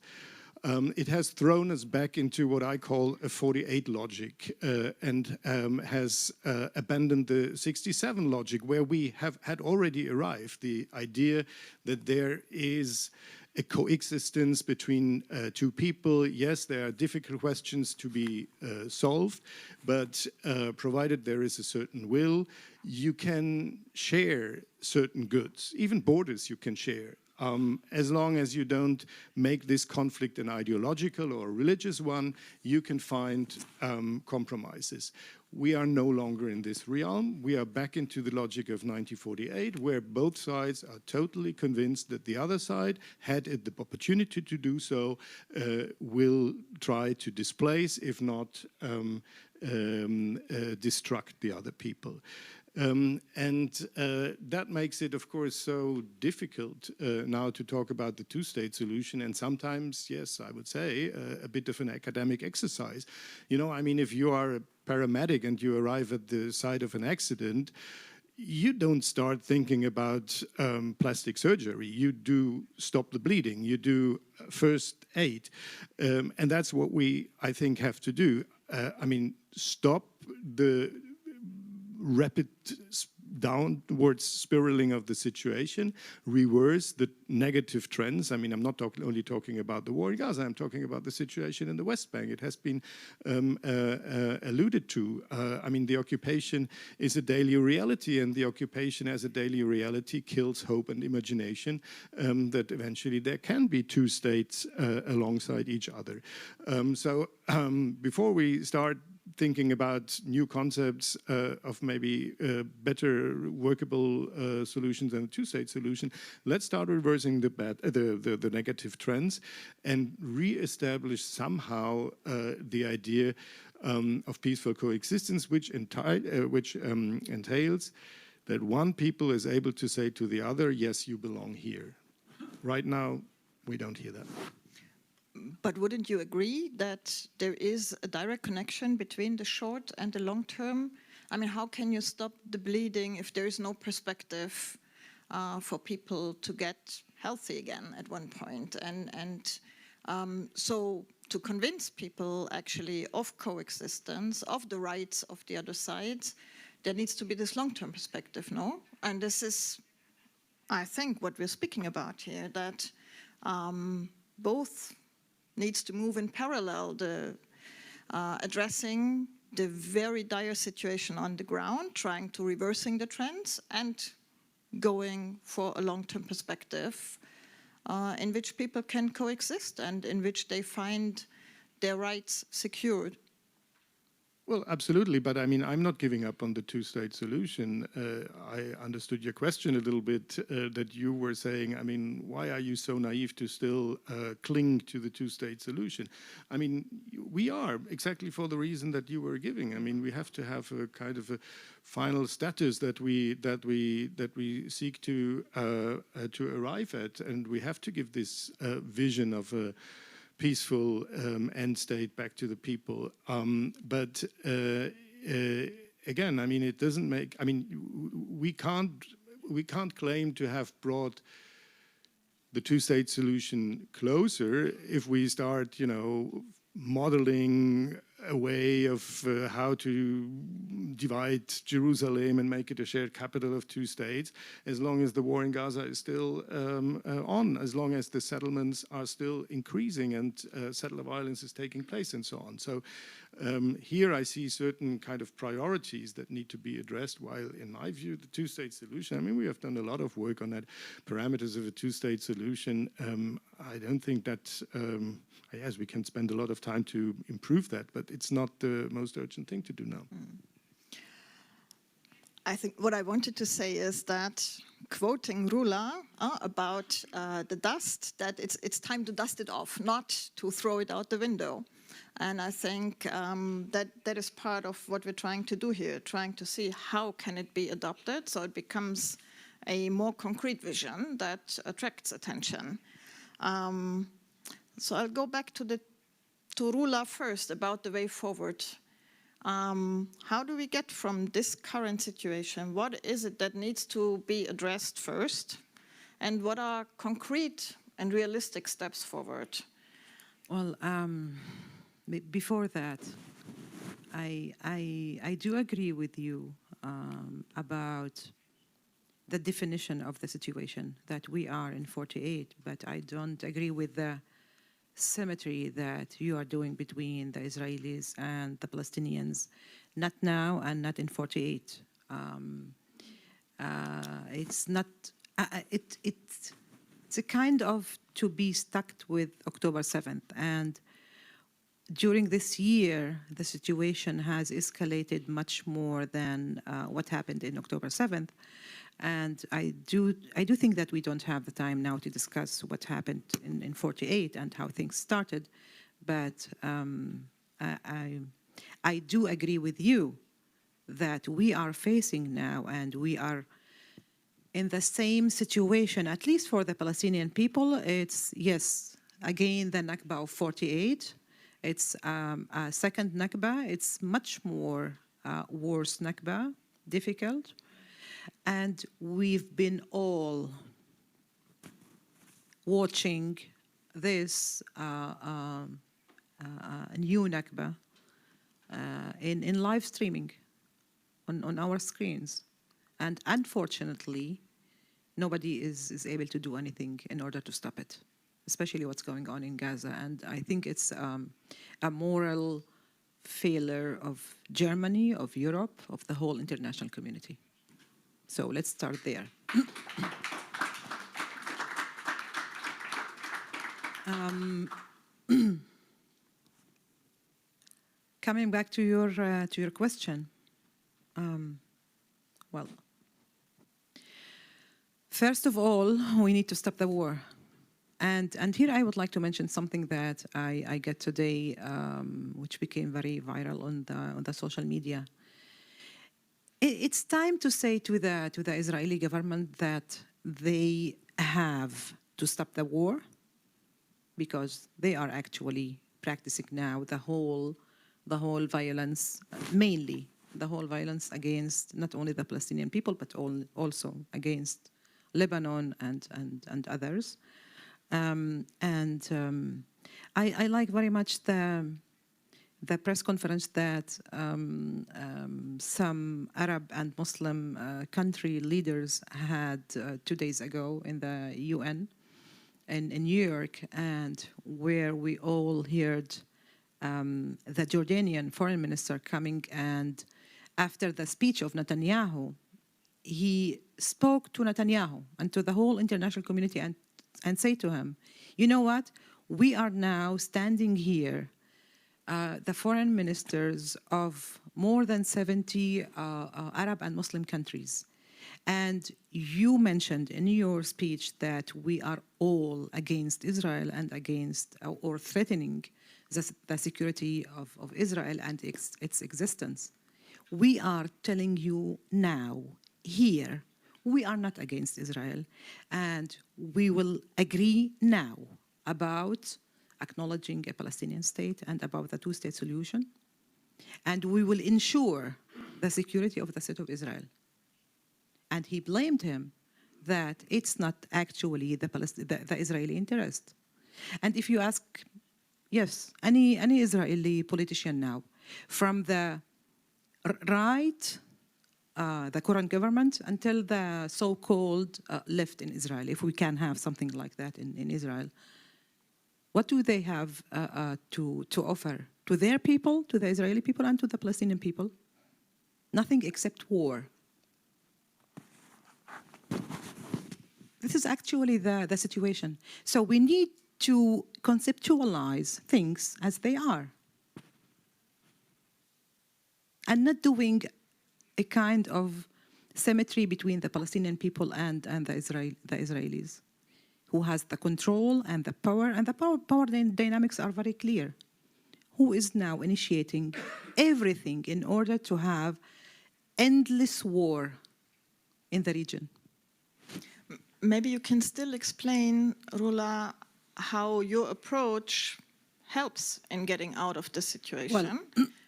It has thrown us back into what I call a 48 logic and has abandoned the 67 logic, where we had already arrived, the idea that there is a coexistence between two people. Yes, there are difficult questions to be solved, but provided there is a certain will, you can share certain goods, even borders you can share, as long as you don't make this conflict an ideological or religious one, you can find compromises. We are no longer in this realm. We are back into the logic of 1948, where both sides are totally convinced that the other side, had it the opportunity to do so, will try to displace, if not destruct the other people. That makes it, of course, so difficult now to talk about the two-state solution, and sometimes, yes, I would say, a bit of an academic exercise. You know, I mean, if you are a paramedic and you arrive at the site of an accident, you don't start thinking about plastic surgery. You do stop the bleeding. You do first aid. And that's what we, I think, have to do. I mean, stop the rapid downwards spiraling of the situation, reverse the negative trends. I mean, I'm not only talking about the war in Gaza, I'm talking about the situation in the West Bank. It has been alluded to. I mean, the occupation is a daily reality, and the occupation as a daily reality kills hope and imagination that eventually there can be two states alongside each other. Before we start thinking about new concepts of maybe better workable solutions than a two-state solution, let's start reversing the negative trends and re-establish somehow the idea of peaceful coexistence, which entails that one people is able to say to the other, yes, you belong here. Right now, we don't hear that. But wouldn't you agree that there is a direct connection between the short and the long term? I mean, how can you stop the bleeding if there is no perspective for people to get healthy again at one point? So to convince people actually of coexistence, of the rights of the other side, there needs to be this long-term perspective, no? And this is, I think, what we're speaking about here, that both needs to move in parallel, addressing the very dire situation on the ground, trying to reversing the trends, and going for a long-term perspective in which people can coexist and in which they find their rights secured. Well, absolutely, but I mean, I'm not giving up on the two-state solution. I understood your question a little bit, that you were saying, I mean, why are you so naive to still cling to the two-state solution? I mean, we are, exactly for the reason that you were giving. I mean, we have to have a kind of a final status that we seek to arrive at, and we have to give this vision of a peaceful end state back to the people. But again, I mean, it doesn't make, I mean, we can't claim to have brought the two-state solution closer if we start, you know, modeling a way of how to divide Jerusalem and make it a shared capital of two states, as long as the war in Gaza is still on, as long as the settlements are still increasing and settler violence is taking place and so on. So here I see certain kind of priorities that need to be addressed, while in my view, the two-state solution, I mean, we have done a lot of work on that, parameters of a two-state solution. I don't think that, yes, we can spend a lot of time to improve that, but it's not the most urgent thing to do now. I think what I wanted to say is that, quoting Rula about the dust, that it's time to dust it off, not to throw it out the window. And I think that is part of what we're trying to do here, trying to see how can it be adopted so it becomes a more concrete vision that attracts attention. So I'll go back to Rula first about the way forward. How do we get from this current situation? What is it that needs to be addressed first? And what are concrete and realistic steps forward? Well, before that, I do agree with you about the definition of the situation that we are in 48, but I don't agree with the symmetry that you are doing between the Israelis and the Palestinians, not now and not in 48. It's not, it's a kind of to be stuck with October 7th. And during this year, the situation has escalated much more than what happened in October 7th. And I do think that we don't have the time now to discuss what happened in 48 and how things started. But I do agree with you that we are facing now, and we are in the same situation, at least for the Palestinian people. It's, yes, again, the Nakba of 48. It's a second Nakba. It's much more worse Nakba, difficult. And we've been all watching this new Nakba in live streaming on our screens. And unfortunately, nobody is able to do anything in order to stop it, especially what's going on in Gaza. And I think it's a moral failure of Germany, of Europe, of the whole international community. So let's start there. Coming back to your question, well, first of all, we need to stop the war. And here I would like to mention something that I get today, which became very viral on the social media. It's time to say to the Israeli government that they have to stop the war, because they are actually practicing now the whole violence, mainly the whole violence against not only the Palestinian people, but also against Lebanon and others. I like very much the press conference that some Arab and Muslim country leaders had 2 days ago in the UN in New York, and where we all heard the Jordanian foreign minister coming, and after the speech of Netanyahu, he spoke to Netanyahu and to the whole international community and say to him, you know what, we are now standing here, the foreign ministers of more than 70 Arab and Muslim countries. And you mentioned in your speech that we are all against Israel and against or threatening the security of Israel and its existence. We are telling you now, here, we are not against Israel, and we will agree now about acknowledging a Palestinian state and about the two-state solution, and we will ensure the security of the state of Israel. And he blamed him that it's not actually the Israeli interest. And if you ask, yes, any Israeli politician now, from the right, the current government, until the so-called left in Israel, if we can have something like that in Israel, what do they have to offer to their people, to the Israeli people, and to the Palestinian people? Nothing except war. This is actually the situation. So we need to conceptualize things as they are, and not doing a kind of symmetry between the Palestinian people and the Israelis, who has the control and the power dynamics are very clear. Who is now initiating everything in order to have endless war in the region? Maybe you can still explain, Rula, how your approach helps in getting out of the situation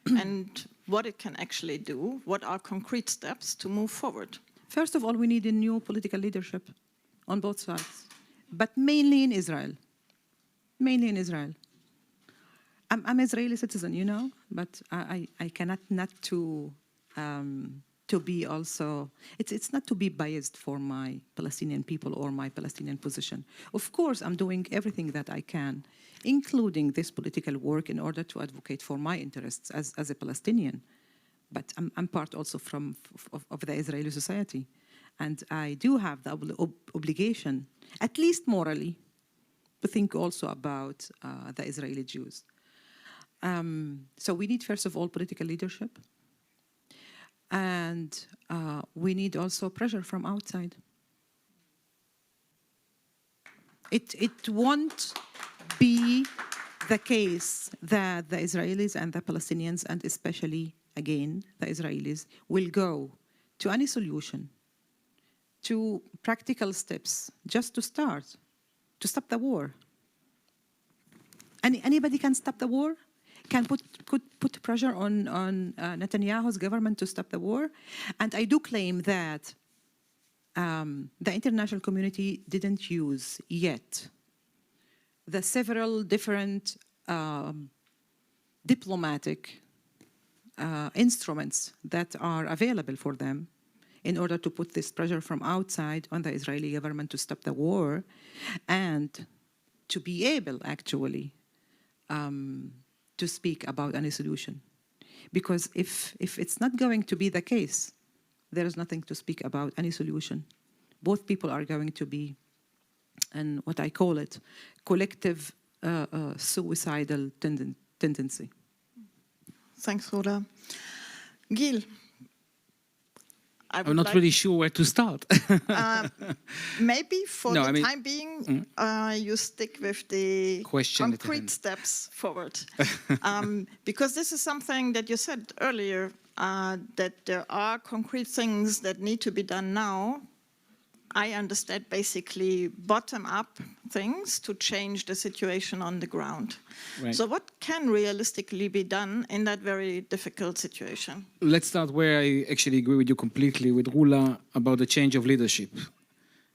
and what it can actually do. What are concrete steps to move forward? First of all, we need a new political leadership on both sides, but mainly in Israel. Mainly in Israel. I'm an Israeli citizen, you know, but I cannot not to be also, it's not to be biased for my Palestinian people or my Palestinian position. Of course, I'm doing everything that I can, including this political work, in order to advocate for my interests as a Palestinian. But I'm part also of the Israeli society. And I do have the obligation, at least morally, to think also about the Israeli Jews. So we need, first of all, political leadership. And we need also pressure from outside. It won't be the case that the Israelis and the Palestinians, and especially again, the Israelis, will go to any solution, to practical steps, just to start, to stop the war. Anybody can stop the war? Can put pressure on Netanyahu's government to stop the war? And I do claim that the international community didn't use yet the several different diplomatic instruments that are available for them in order to put this pressure from outside on the Israeli government to stop the war and to be able, actually, to speak about any solution. Because if it's not going to be the case, there is nothing to speak about any solution. Both people are going to be, and what I call it, collective suicidal tendency. Thanks, Rhoda. Gil, I'm not really sure where to start. Maybe for the time being, you stick with the concrete steps forward. Because this is something that you said earlier, that there are concrete things that need to be done now. I understand basically bottom-up things to change the situation on the ground. Right. So what can realistically be done in that very difficult situation? Let's start where I actually agree with you completely, with Rula, about the change of leadership.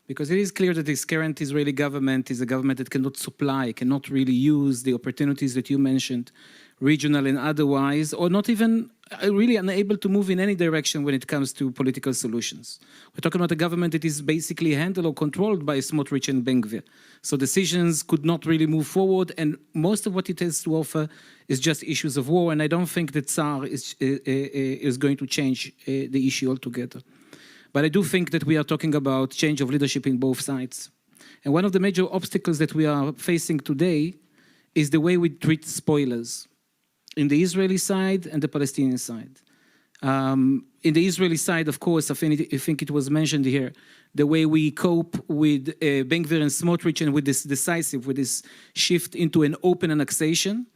Because it is clear that this current Israeli government is a government that cannot supply, cannot really use the opportunities that you mentioned, regional and otherwise, or not even really unable to move in any direction when it comes to political solutions. We're talking about a government that is basically handled or controlled by Smotrich and Ben-Gvir. So decisions could not really move forward, and most of what it has to offer is just issues of war, and I don't think that Tsar is going to change the issue altogether. But I do think that we are talking about change of leadership in both sides. And one of the major obstacles that we are facing today is the way we treat spoilers in the Israeli side and the Palestinian side. In the Israeli side, of course, I think it was mentioned here, the way we cope with Ben-Gvir and Smotrich and with this decisive, with this shift into an open annexation.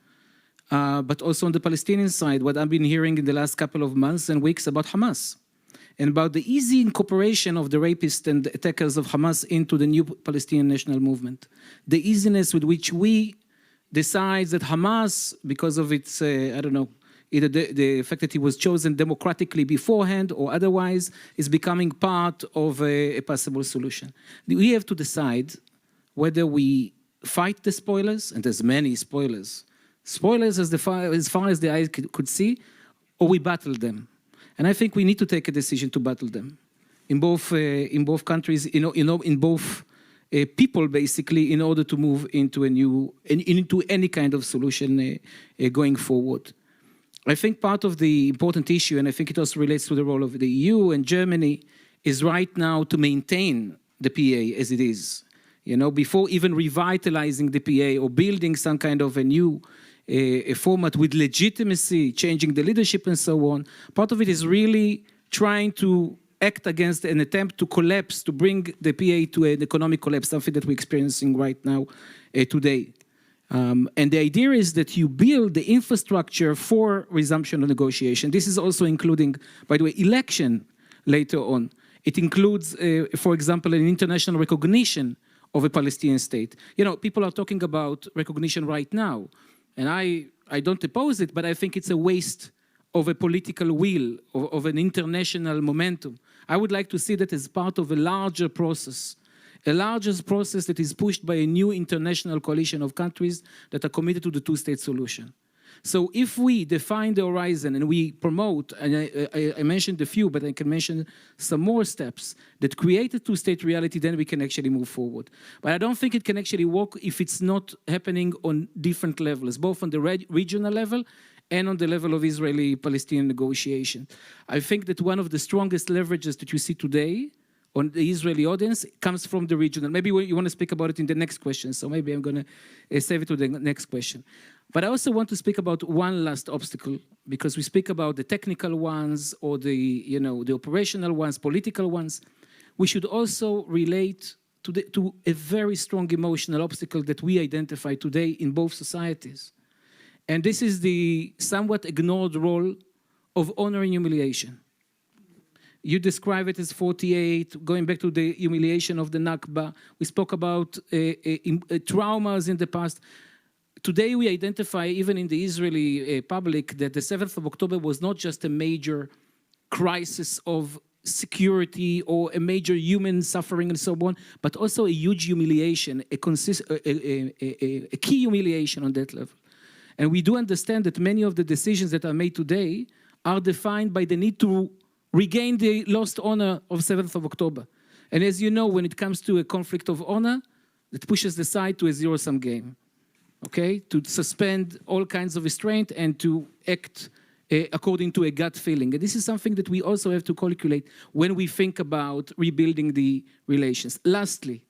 But also on the Palestinian side, what I've been hearing in the last couple of months and weeks about Hamas, and about the easy incorporation of the rapists and the attackers of Hamas into the new Palestinian national movement. The easiness with which we decide that Hamas, because of its, I don't know, either the fact that he was chosen democratically beforehand or otherwise, is becoming part of a possible solution. We have to decide whether we fight the spoilers, and there's many spoilers as far as the eye could see, or we battle them. And I think we need to take a decision to battle them in both countries, in both people, basically, in order to move into into any kind of solution going forward. I think part of the important issue, and I think it also relates to the role of the EU and Germany, is right now to maintain the PA as it is. Before even revitalizing the PA or building some kind of a new a format with legitimacy, changing the leadership and so on. Part of it is really trying to act against an attempt to collapse, to bring the PA to an economic collapse, something that we're experiencing right now today. And the idea is that you build the infrastructure for resumption of negotiation. This is also including, by the way, election later on. It includes, for example, an international recognition of a Palestinian state. People are talking about recognition right now. And I don't oppose it, but I think it's a waste of a political will, of an international momentum. I would like to see that as part of a larger process that is pushed by a new international coalition of countries that are committed to the two-state solution. So if we define the horizon and we promote, and I mentioned a few, but I can mention some more steps that create a two-state reality, then we can actually move forward. But I don't think it can actually work if it's not happening on different levels, both on the regional level and on the level of Israeli-Palestinian negotiation. I think that one of the strongest leverages that you see today on the Israeli audience comes from the regional. Maybe you want to speak about it in the next question, so maybe I'm going to save it to the next question. But I also want to speak about one last obstacle, because we speak about the technical ones or the operational ones, political ones. We should also relate to a very strong emotional obstacle that we identify today in both societies. And this is the somewhat ignored role of honor and humiliation. You describe it as 48, going back to the humiliation of the Nakba. We spoke about traumas in the past. Today we identify, even in the Israeli public, that the 7th of October was not just a major crisis of security or a major human suffering and so on, but also a huge humiliation, a key humiliation on that level. And we do understand that many of the decisions that are made today are defined by the need to regain the lost honor of 7th of October. And as you know, when it comes to a conflict of honor, it pushes the side to a zero-sum game, okay? To suspend all kinds of restraint and to act according to a gut feeling. And this is something that we also have to calculate when we think about rebuilding the relations. Lastly,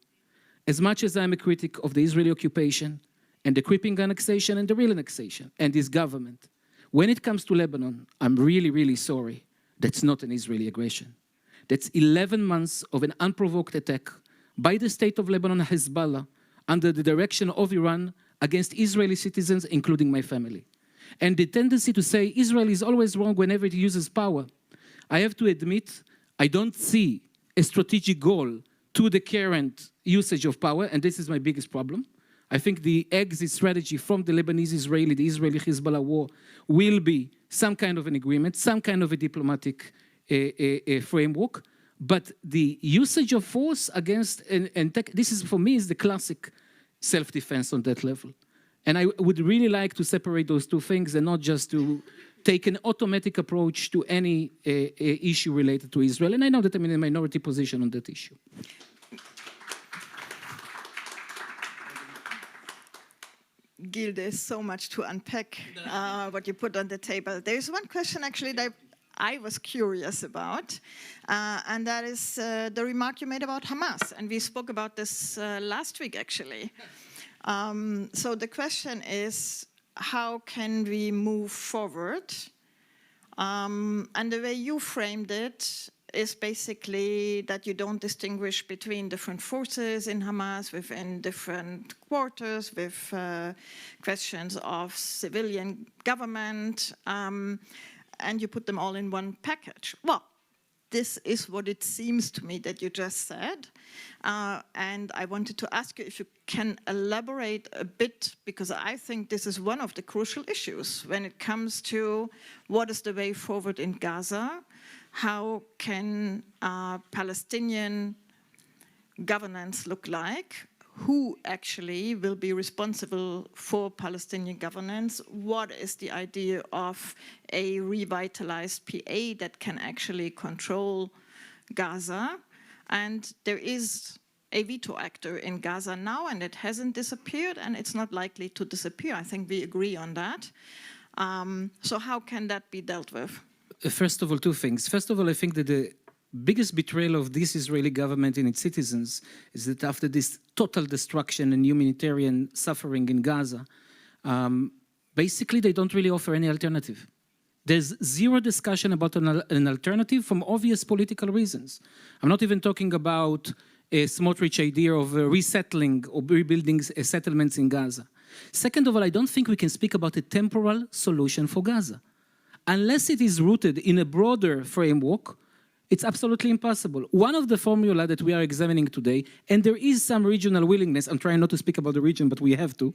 as much as I'm a critic of the Israeli occupation and the creeping annexation and the real annexation and this government, when it comes to Lebanon, I'm really, really sorry. That's not an Israeli aggression. That's 11 months of an unprovoked attack by the state of Lebanon, Hezbollah, under the direction of Iran against Israeli citizens, including my family. And the tendency to say Israel is always wrong whenever it uses power. I have to admit, I don't see a strategic goal to the current usage of power, and this is my biggest problem. I think the exit strategy from the Lebanese-Israeli, the Israeli-Hezbollah war will be some kind of an agreement, some kind of a diplomatic framework, but the usage of force against, this is for me is the classic self-defense on that level. And I would really like to separate those two things and not just to take an automatic approach to any issue related to Israel. And I know that I'm in a minority position on that issue. Gil, there's so much to unpack what you put on the table. There's one question actually that I was curious about, and that is the remark you made about Hamas. And we spoke about this last week actually. So the question is, how can we move forward? And the way you framed it is basically that you don't distinguish between different forces in Hamas within different quarters with questions of civilian government, and you put them all in one package. Well, this is what it seems to me that you just said. And I wanted to ask you if you can elaborate a bit, because I think this is one of the crucial issues when it comes to what is the way forward in Gaza. How can Palestinian governance look like? Who actually will be responsible for Palestinian governance? What is the idea of a revitalized PA that can actually control Gaza? And there is a veto actor in Gaza now, and it hasn't disappeared, and it's not likely to disappear. I think we agree on that. So how can that be dealt with? First of all, two things. First of all, I think that the biggest betrayal of this Israeli government and its citizens is that after this total destruction and humanitarian suffering in Gaza, basically they don't really offer any alternative. There's zero discussion about an alternative from obvious political reasons. I'm not even talking about a Smotrich idea of resettling or rebuilding settlements in Gaza. Second of all, I don't think we can speak about a temporal solution for Gaza. Unless it is rooted in a broader framework, it's absolutely impossible. One of the formula that we are examining today, and there is some regional willingness, I'm trying not to speak about the region, but we have to,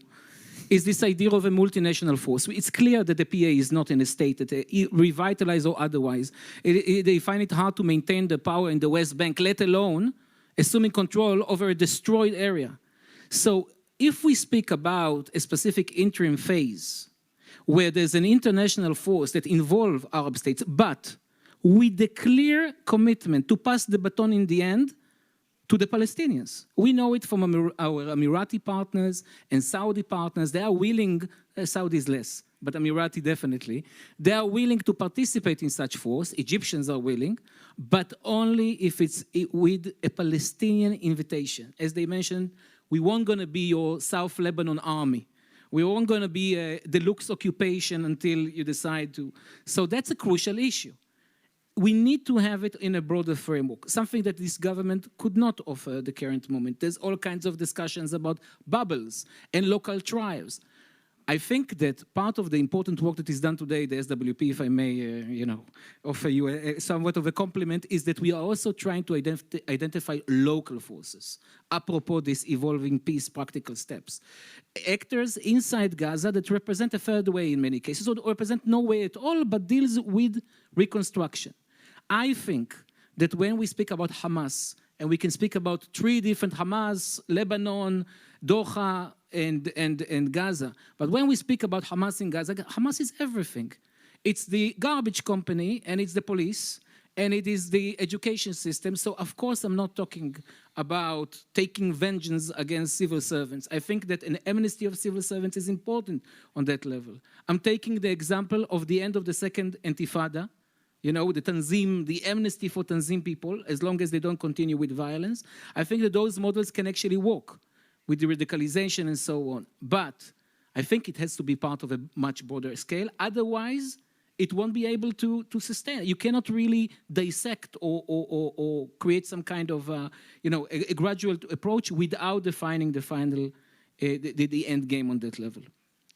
is this idea of a multinational force. It's clear that the PA is not in a state that revitalized or otherwise. They find it hard to maintain the power in the West Bank, let alone assuming control over a destroyed area. So if we speak about a specific interim phase where there's an international force that involves Arab states, but with the clear commitment to pass the baton in the end to the Palestinians. We know it from our Emirati partners and Saudi partners. They are willing, Saudis less, but Emirati definitely. They are willing to participate in such force. Egyptians are willing, but only if it's with a Palestinian invitation. As they mentioned, we weren't going to be your South Lebanon army. We weren't going to be a deluxe occupation until you decide to. So that's a crucial issue. We need to have it in a broader framework, something that this government could not offer at the current moment. There's all kinds of discussions about bubbles and local trials. I think that part of the important work that is done today, the SWP, if I may, offer you somewhat of a compliment, is that we are also trying to identify local forces, apropos this evolving peace practical steps. Actors inside Gaza that represent a third way in many cases, or represent no way at all, but deals with reconstruction. I think that when we speak about Hamas, and we can speak about 3 different Hamas, Lebanon, Doha, and Gaza. But when we speak about Hamas in Gaza, Hamas is everything. It's the garbage company, and it's the police, and it is the education system. So, of course, I'm not talking about taking vengeance against civil servants. I think that an amnesty of civil servants is important on that level. I'm taking the example of the end of the second Intifada, the Tanzim, the amnesty for Tanzim people, as long as they don't continue with violence. I think that those models can actually work with the radicalization and so on. But I think it has to be part of a much broader scale. Otherwise, it won't be able to sustain. You cannot really dissect or create some kind of, a gradual approach without defining the final, the end game on that level.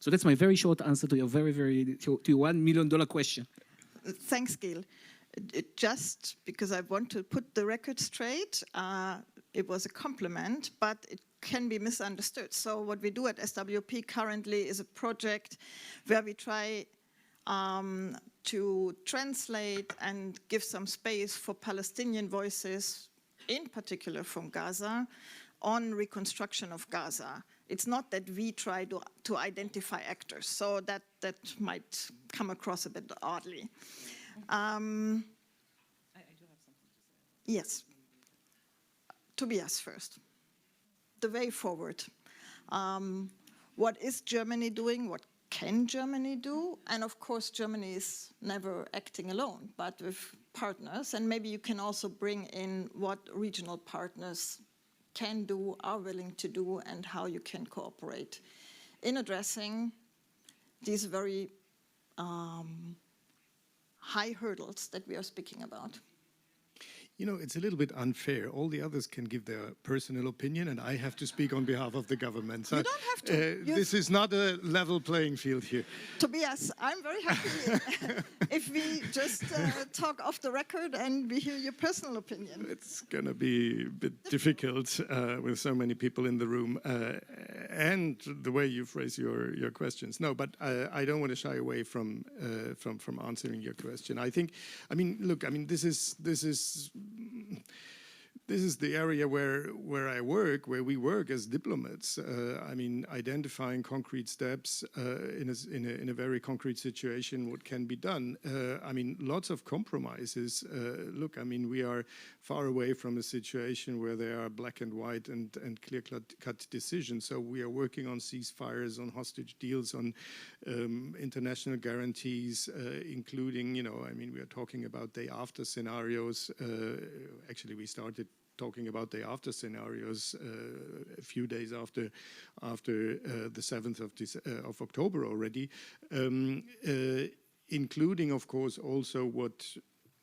So that's my very short answer to your to your $1 million question. Thanks, Gil. Just because I want to put the record straight, it was a compliment, but it can be misunderstood. So what we do at SWP currently is a project where we try to translate and give some space for Palestinian voices, in particular from Gaza, on reconstruction of Gaza. It's not that we try to identify actors, so that might come across a bit oddly. I do have something to say. Yes. Tobias first. The way forward. What is Germany doing? What can Germany do? And of course, Germany is never acting alone, but with partners. And maybe you can also bring in what regional partners can do, are willing to do, and how you can cooperate in addressing these very high hurdles that we are speaking about. It's a little bit unfair. All the others can give their personal opinion, and I have to speak on behalf of the government. So, you don't have to. This is not a level playing field here. Tobias, I'm very happy if we just talk off the record and we hear your personal opinion. It's going to be a bit difficult with so many people in the room and the way you phrase your questions. No, but I don't want to shy away from answering your question. This is the area where I work, where we work as diplomats. Identifying concrete steps in a very concrete situation, what can be done. Lots of compromises. We are far away from a situation where there are black and white and clear-cut decisions. So we are working on ceasefires, on hostage deals, on international guarantees, including, we are talking about day-after scenarios. Actually, we started talking about day-after scenarios a few days after the 7th of October already, including, of course, also what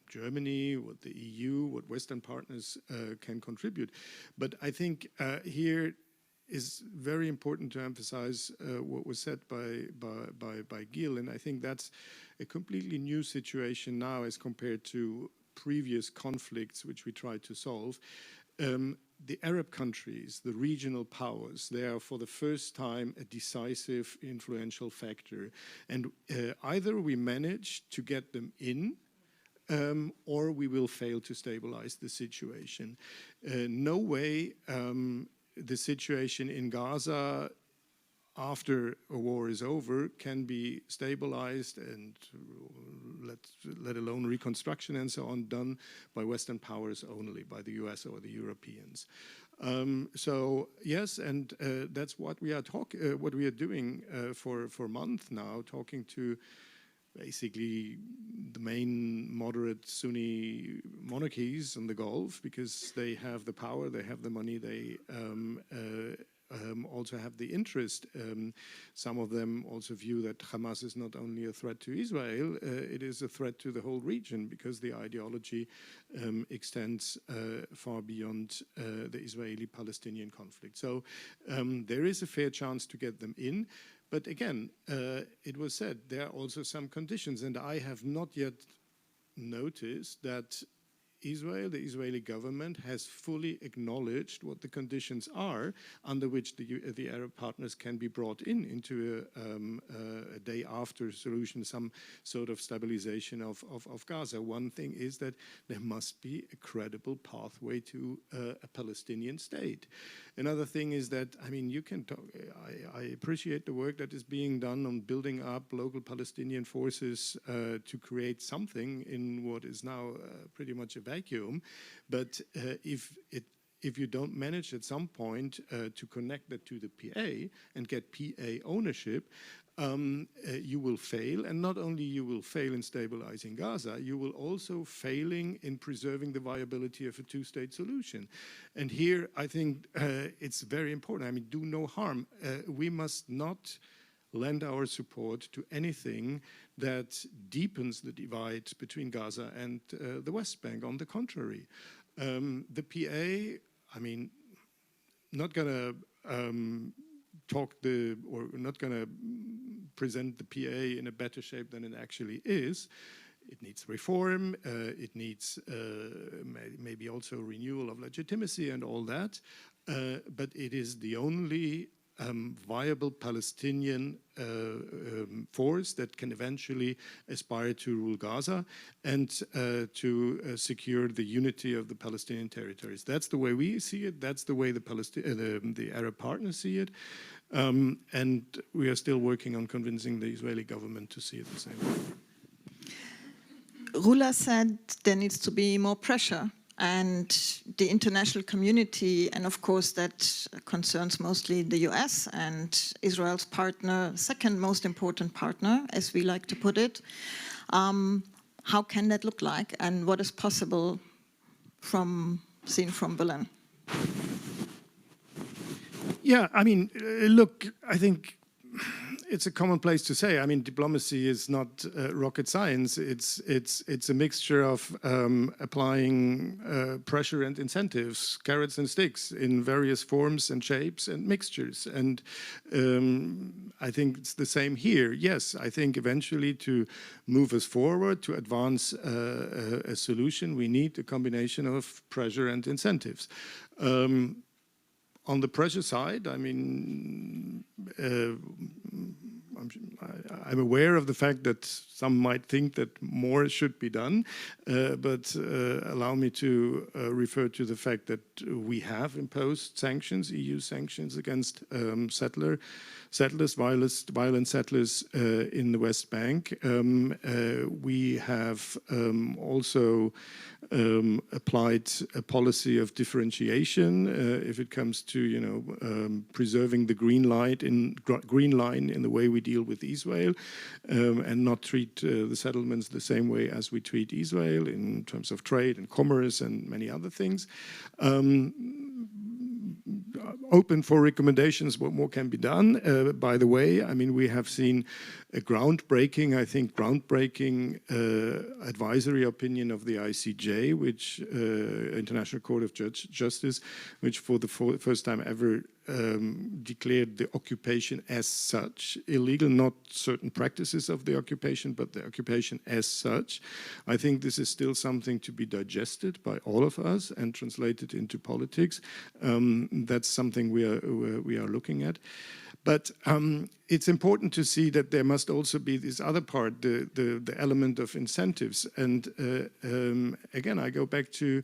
Germany, what the EU, what Western partners can contribute. But I think here is very important to emphasize what was said by Gil, and I think that's a completely new situation now as compared to previous conflicts which we tried to solve. The Arab countries, the regional powers, they are for the first time a decisive, influential factor. And either we manage to get them in, or we will fail to stabilize the situation. No way the situation in Gaza after a war is over can be stabilized and let alone reconstruction and so on done by Western powers only, by the US or the Europeans. So yes, and that's what we are doing for months now, talking to basically the main moderate Sunni monarchies in the Gulf, because they have the power, they have the money, they also have the interest. Some of them also view that Hamas is not only a threat to Israel, it is a threat to the whole region, because the ideology extends far beyond the Israeli-Palestinian conflict. So there is a fair chance to get them in. But again, it was said there are also some conditions, and I have not yet noticed that Israel, the Israeli government, has fully acknowledged what the conditions are under which the Arab partners can be brought into a day after solution, some sort of stabilization of Gaza. One thing is that there must be a credible pathway to a Palestinian state. Another thing is that, I mean, you can talk, I appreciate the work that is being done on building up local Palestinian forces to create something in what is now pretty much a vacuum. But if you don't manage at some point to connect that to the PA and get PA ownership, you will fail. And not only you will fail in stabilizing Gaza, you will also failing in preserving the viability of a two-state solution. And here, I think it's very important. I mean, do no harm. We must not lend our support to anything that deepens the divide between Gaza and the West Bank. On the contrary, the PA, I mean, not going to not going to present the PA in a better shape than it actually is. It needs reform, it needs maybe also renewal of legitimacy and all that, but it is the only viable Palestinian force that can eventually aspire to rule Gaza and to secure the unity of the Palestinian territories. That's the way we see it. That's the way the Arab partners see it. And we are still working on convincing the Israeli government to see it the same way. Rula said there needs to be more pressure, and the international community, and of course that concerns mostly the US and Israel's partner, second most important partner, as we like to put it. How can that look like, and what is possible seen from Berlin? Yeah, I mean, look, I think it's a commonplace to say. I mean, diplomacy is not rocket science. It's a mixture of applying pressure and incentives, carrots and sticks, in various forms and shapes and mixtures. And I think it's the same here. Yes, I think eventually to move us forward, to advance a solution, we need a combination of pressure and incentives. On the pressure side, I mean, I'm aware of the fact that some might think that more should be done, but allow me to refer to the fact that we have imposed sanctions, EU sanctions against settlers, violent settlers in the West Bank. We have also applied a policy of differentiation if it comes to, preserving the green line in the way we deal with Israel, and not treat the settlements the same way as we treat Israel in terms of trade and commerce and many other things. Open for recommendations what more can be done. By the way, I mean, we have seen a groundbreaking advisory opinion of the ICJ, which International Court of Justice, which for the first time ever declared the occupation as such illegal, not certain practices of the occupation, but the occupation as such. I think this is still something to be digested by all of us and translated into politics. That's something we are looking at. But it's important to see that there must also be this other part, the element of incentives. And again, I go back to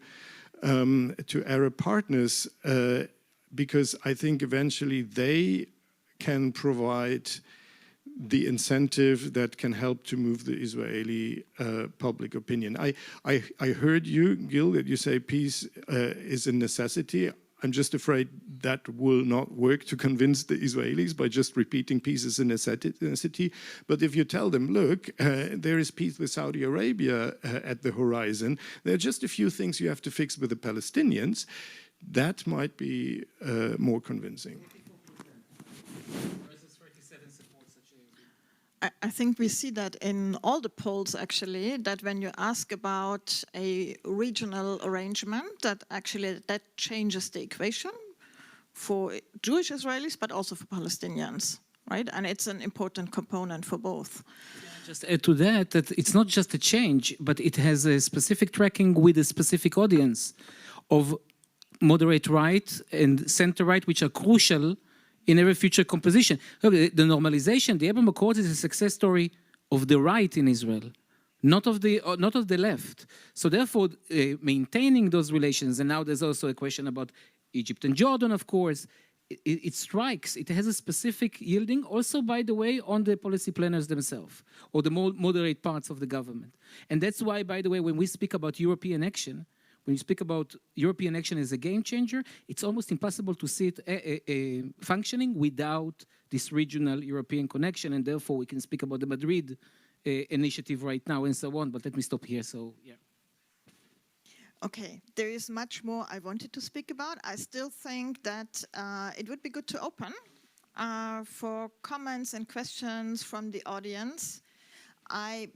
Arab partners, because I think eventually they can provide the incentive that can help to move the Israeli public opinion. I heard you, Gil, that you say peace is a necessity. I'm just afraid that will not work to convince the Israelis by just repeating peace is a necessity. But if you tell them, look, there is peace with Saudi Arabia at the horizon, there are just a few things you have to fix with the Palestinians, that might be more convincing. I think we see that in all the polls, actually, that when you ask about a regional arrangement, that changes the equation for Jewish Israelis, but also for Palestinians, right? And it's an important component for both. Just add to that, that it's not just a change, but it has a specific tracking with a specific audience of moderate right and center right, which are crucial in every future composition. Look, the normalization, the Abraham Accords is a success story of the right in Israel, not of the left. So therefore, maintaining those relations, and now there's also a question about Egypt and Jordan, of course, it strikes, it has a specific yielding also, by the way, on the policy planners themselves, or the more moderate parts of the government. And that's why, by the way, when we speak about European action, when you speak about European action as a game changer, it's almost impossible to see it functioning without this regional European connection, and therefore we can speak about the Madrid initiative right now and so on, but let me stop here, so yeah. Okay, there is much more I wanted to speak about. I still think that it would be good to open for comments and questions from the audience. I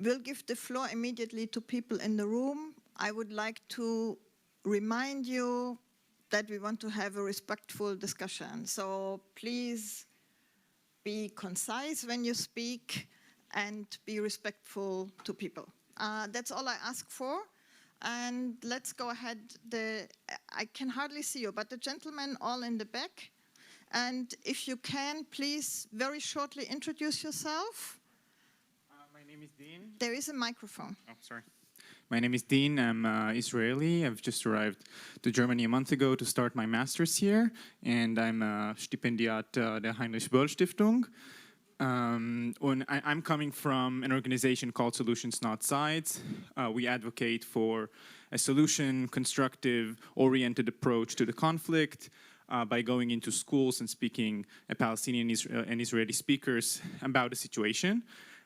will give the floor immediately to people in the room. I would like to remind you that we want to have a respectful discussion. So please be concise when you speak and be respectful to people. That's all I ask for. And let's go ahead. I can hardly see you, but the gentlemen all in the back. And if you can, please very shortly introduce yourself. My name is Dean. There is a microphone. Oh, sorry. My name is Dean. I'm Israeli. I've just arrived to Germany a month ago to start my master's here. And I'm a Stipendiat der Heinrich-Böll-Stiftung. I'm coming from an organization called Solutions Not Sides. We advocate for a solution, constructive, oriented approach to the conflict by going into schools and speaking Palestinian and Israeli speakers about the situation.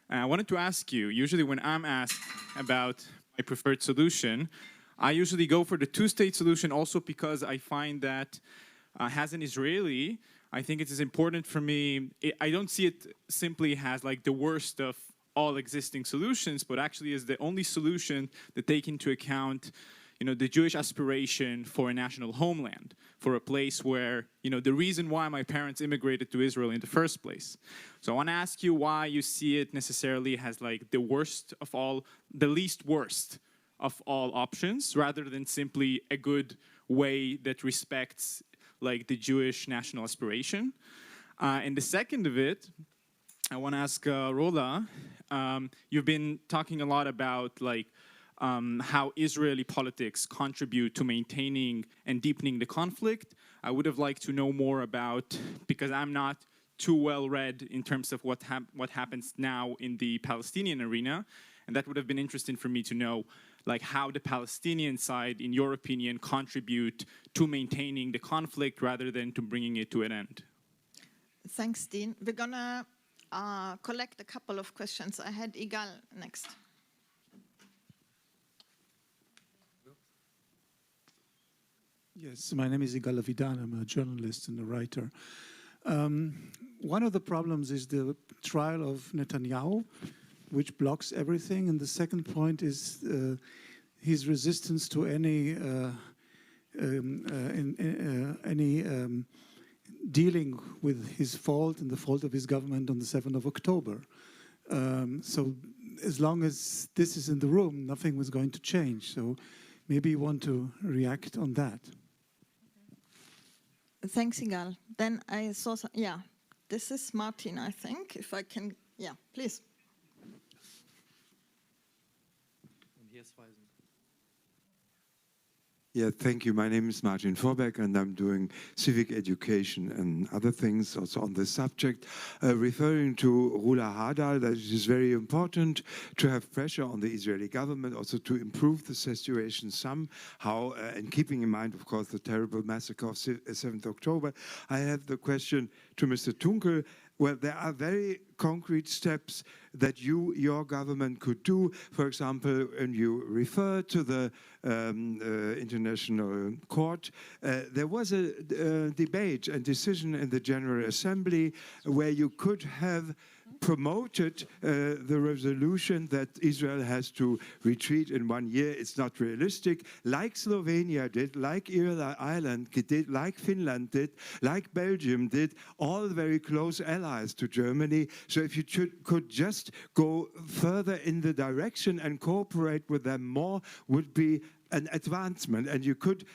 I wanted to ask you, usually when I'm asked about my preferred solution, I usually go for the two-state solution also because I find that as an Israeli, I think it is important for me. I don't see it simply as like the worst of all existing solutions, but actually as the only solution that take into account, the Jewish aspiration for a national homeland, for a place where, the reason why my parents immigrated to Israel in the first place. So I want to ask you why you see it necessarily as like the worst of all, the least worst of all options, rather than simply a good way that respects like the Jewish national aspiration. And the second of it, I want to ask Rola, you've been talking a lot about like how Israeli politics contribute to maintaining and deepening the conflict. I would have liked to know more about, because I'm not too well read in terms of what happens now in the Palestinian arena, and that would have been interesting for me to know, like how the Palestinian side, in your opinion, contribute to maintaining the conflict rather than to bringing it to an end. Thanks, Dean. We're gonna collect a couple of questions. I had Igal next. Yes, my name is Igal Avidan. I'm a journalist and a writer. One of the problems is the trial of Netanyahu, which blocks everything. And the second point is his resistance to any dealing with his fault and the fault of his government on the 7th of October. So as long as this is in the room, nothing was going to change. So maybe you want to react on that. Thanks, Igal. Then I saw some, this is Martin, I think, if I can, please. Yeah, thank you. My name is Martin Vorbeck, and I'm doing civic education and other things also on this subject. Referring to Rula Hadal, that it is very important to have pressure on the Israeli government also to improve the situation somehow, and keeping in mind, of course, the terrible massacre of 7th October. I have the question to Mr. Tunkel. Well, there are very concrete steps that your government could do. For example, when you refer to the International Court, there was a debate and decision in the General Assembly where you could have promoted the resolution that Israel has to retreat in 1 year. It's not realistic, like Slovenia did, like Ireland did, like Finland did, like Belgium did, all very close allies to Germany. So if you could just go further in the direction and cooperate with them more, would be an advancement, and you could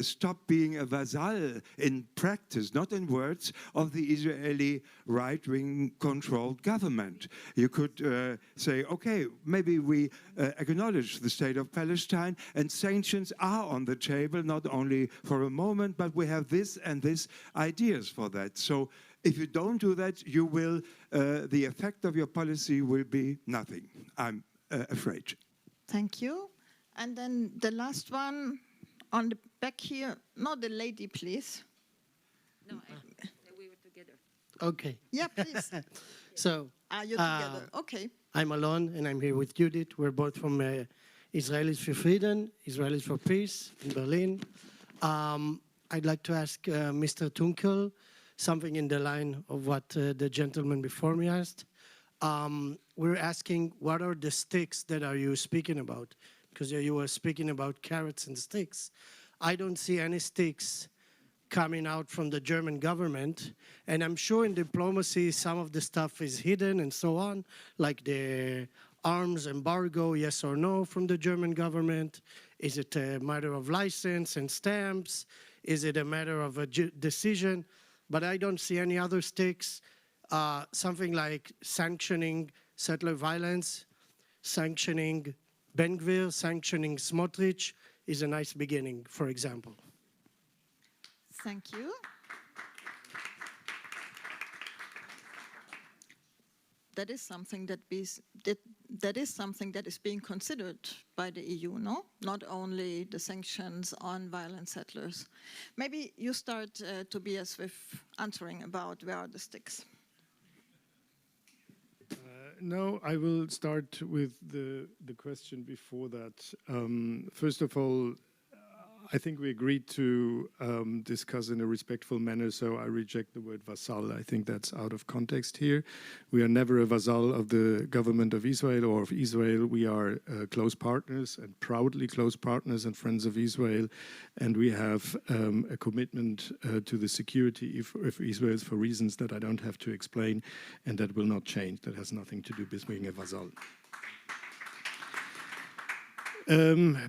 stop being a vassal in practice, not in words, of the Israeli right-wing controlled government. You could say, okay, maybe we acknowledge the state of Palestine, and sanctions are on the table, not only for a moment, but we have this and this ideas for that. So if you don't do that, you will, the effect of your policy will be nothing, I'm afraid. Thank you. And then the last one on the back here. No, the lady, please. No, we were together. Okay. Yeah, please. So, are you together? Okay. I'm alone, and I'm here with Judith. We're both from Israelis for Freedom, Israelis for Peace in Berlin. I'd like to ask Mr. Tunkel something in the line of what the gentleman before me asked. We're asking, what are the sticks that are you speaking about? Because you were speaking about carrots and sticks. I don't see any sticks coming out from the German government. And I'm sure in diplomacy, some of the stuff is hidden and so on, like the arms embargo, yes or no, from the German government. Is it a matter of license and stamps? Is it a matter of a decision? But I don't see any other sticks. Something like sanctioning settler violence, sanctioning Ben-Gvir, sanctioning Smotrich is a nice beginning, for example. Thank you. That is something that is being considered by the EU, no? Not only the sanctions on violent settlers. Maybe you start, Tobias, with answering about where are the sticks. No, I will start with the question before that. First of all, I think we agreed to discuss in a respectful manner, so I reject the word vassal. I think that's out of context here. We are never a vassal of the government of Israel or of Israel. We are close partners and proudly close partners and friends of Israel, and we have a commitment to the security of Israel for reasons that I don't have to explain, and that will not change. That has nothing to do with being a vassal.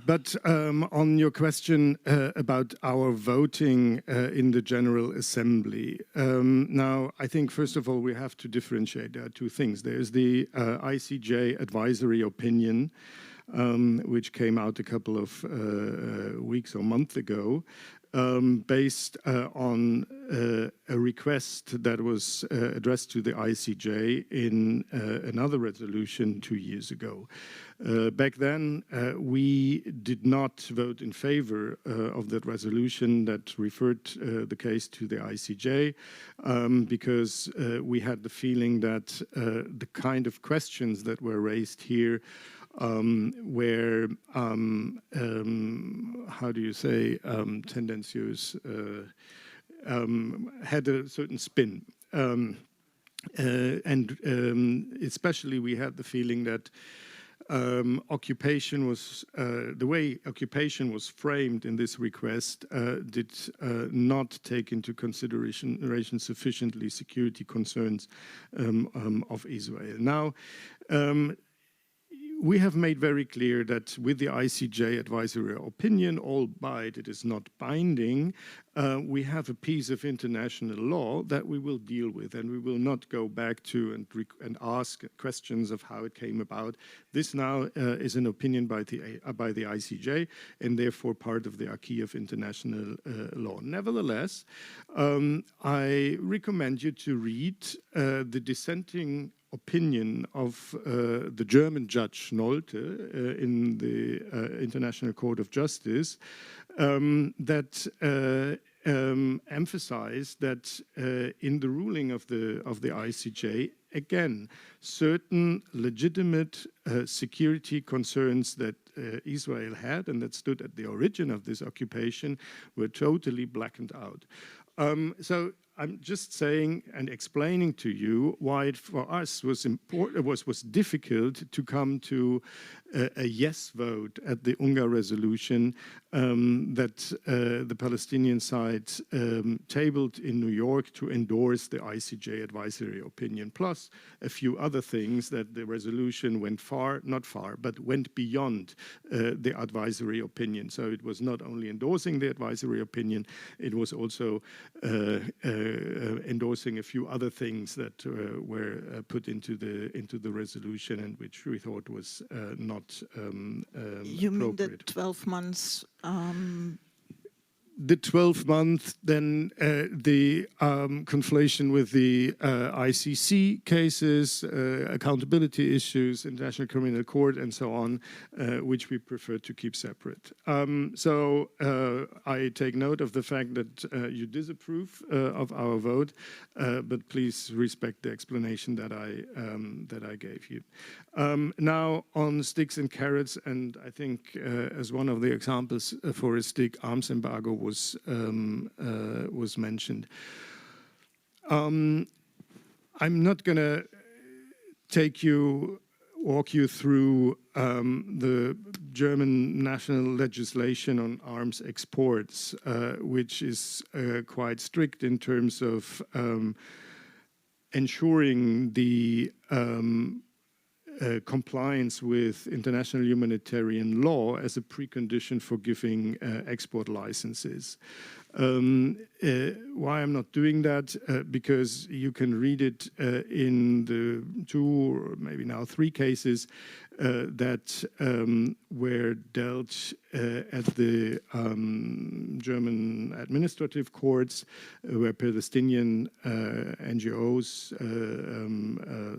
But on your question about our voting in the General Assembly, now I think first of all we have to differentiate. There are two things. There's the ICJ advisory opinion, which came out a couple of weeks or month ago, based on a request that was addressed to the ICJ in another resolution 2 years ago. Back then, we did not vote in favor of that resolution that referred the case to the ICJ because we had the feeling that the kind of questions that were raised here where, how do you say, tendencies had a certain spin. And especially we had the feeling that occupation was, the way occupation was framed in this request did not take into consideration sufficiently security concerns of Israel. Now, we have made very clear that with the ICJ advisory opinion, albeit it is not binding, we have a piece of international law that we will deal with, and we will not go back to and ask questions of how it came about. This now is an opinion by the ICJ, and therefore part of the acquis of international law. Nevertheless, I recommend you to read the dissenting opinion of the German judge Nolte in the International Court of Justice that emphasized that in the ruling of the ICJ, again, certain legitimate security concerns that Israel had and that stood at the origin of this occupation were totally blackened out. So I'm just saying and explaining to you why it for us was important, was difficult to come to a yes vote at the UNGA resolution that the Palestinian side tabled in New York to endorse the ICJ advisory opinion, plus a few other things that the resolution went not far, but went beyond the advisory opinion. So it was not only endorsing the advisory opinion, it was also endorsing a few other things that were put into the resolution and which we thought was not you mean the 12 months? The 12-month, then the conflation with the ICC cases, accountability issues, International Criminal Court, and so on, which we prefer to keep separate. So I take note of the fact that you disapprove of our vote, but please respect the explanation that I gave you. Now on sticks and carrots, and I think as one of the examples for a stick, arms embargo was mentioned. I'm not going to walk you through the German national legislation on arms exports, which is quite strict in terms of ensuring the compliance with international humanitarian law as a precondition for giving export licenses. Why I'm not doing that? Because you can read it in the 2 or maybe now 3 cases that were dealt at the German administrative courts, where Palestinian NGOs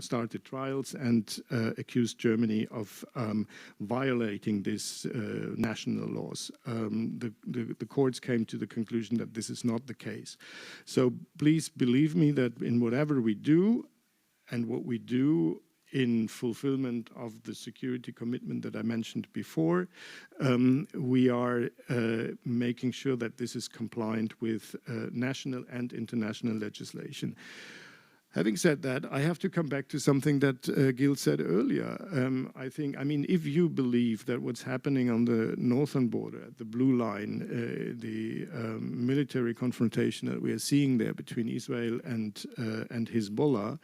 started trials and accused Germany of violating these national laws. The courts came to the conclusion that this is not the case. So please believe me that in whatever we do and what we do in fulfillment of the security commitment that I mentioned before, we are making sure that this is compliant with national and international legislation. Having said that, I have to come back to something that Gil said earlier. I mean, if you believe that what's happening on the northern border, the blue line, the military confrontation that we are seeing there between Israel and Hezbollah,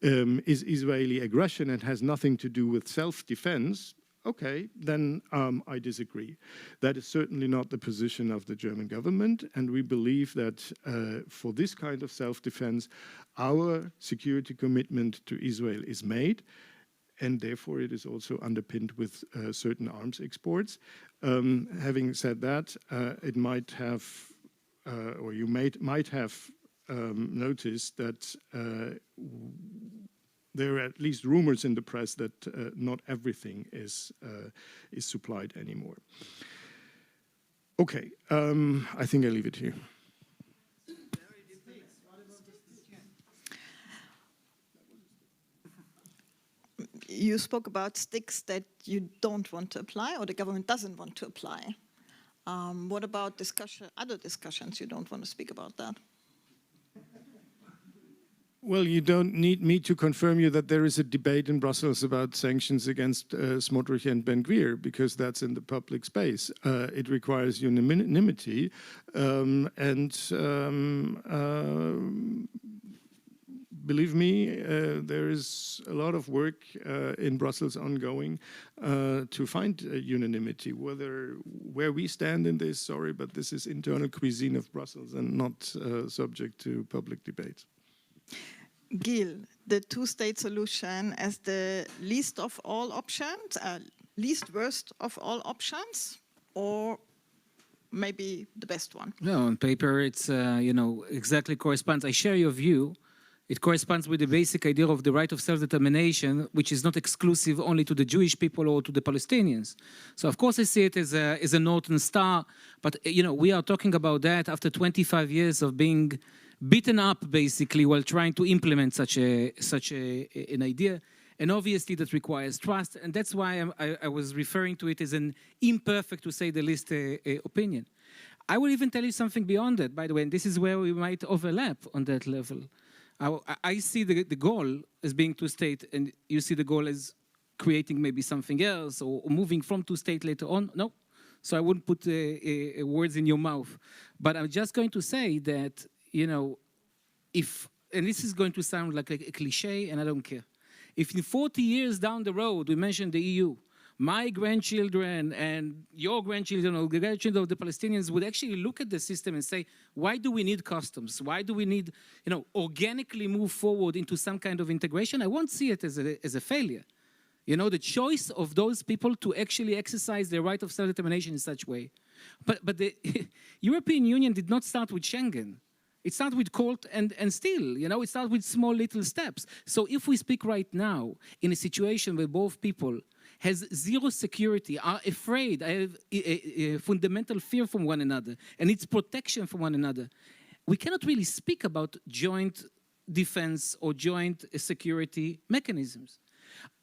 is Israeli aggression and has nothing to do with self-defense, okay, then I disagree. That is certainly not the position of the German government, and we believe that for this kind of self-defense, our security commitment to Israel is made, and therefore it is also underpinned with certain arms exports. Having said that, it might have, or you might have noticed that there are at least rumors in the press that not everything is supplied anymore. Okay, I think I leave it here. You spoke about sticks that you don't want to apply, or the government doesn't want to apply. What about other discussions you don't want to speak about that? Well, you don't need me to confirm you that there is a debate in Brussels about sanctions against Smotrich and Ben-Gvir, because that's in the public space. It requires unanimity, believe me, there is a lot of work in Brussels ongoing to find unanimity. Where we stand in this, sorry, but this is internal cuisine of Brussels and not subject to public debate. Gil, the two-state solution as the least of all options, least worst of all options, or maybe the best one? No, on paper, it's, exactly corresponds. I share your view. It corresponds with the basic idea of the right of self-determination, which is not exclusive only to the Jewish people or to the Palestinians. So, of course, I see it as a Northern Star. But, we are talking about that after 25 years of being beaten up, basically, while trying to implement such an idea. And obviously, that requires trust. And that's why I was referring to it as an imperfect, to say the least, opinion. I will even tell you something beyond that, by the way, and this is where we might overlap on that level. I see the goal as being two-state, and you see the goal as creating maybe something else or moving from two-state later on. No. So I wouldn't put words in your mouth. But I'm just going to say that, you know, if, and this is going to sound like a cliche, and I don't care. If in 40 years down the road, we mention the EU, my grandchildren and your grandchildren or the grandchildren of the Palestinians would actually look at the system and say, why do we need customs? Why do we need, you know, organically move forward into some kind of integration? I won't see it as a failure. You know, the choice of those people to actually exercise their right of self-determination in such way. But the European Union did not start with Schengen. It started with colt and steel, you know, it started with small little steps. So if we speak right now in a situation where both people has zero security, are afraid, have a fundamental fear from one another, and it's protection from one another, we cannot really speak about joint defense or joint security mechanisms.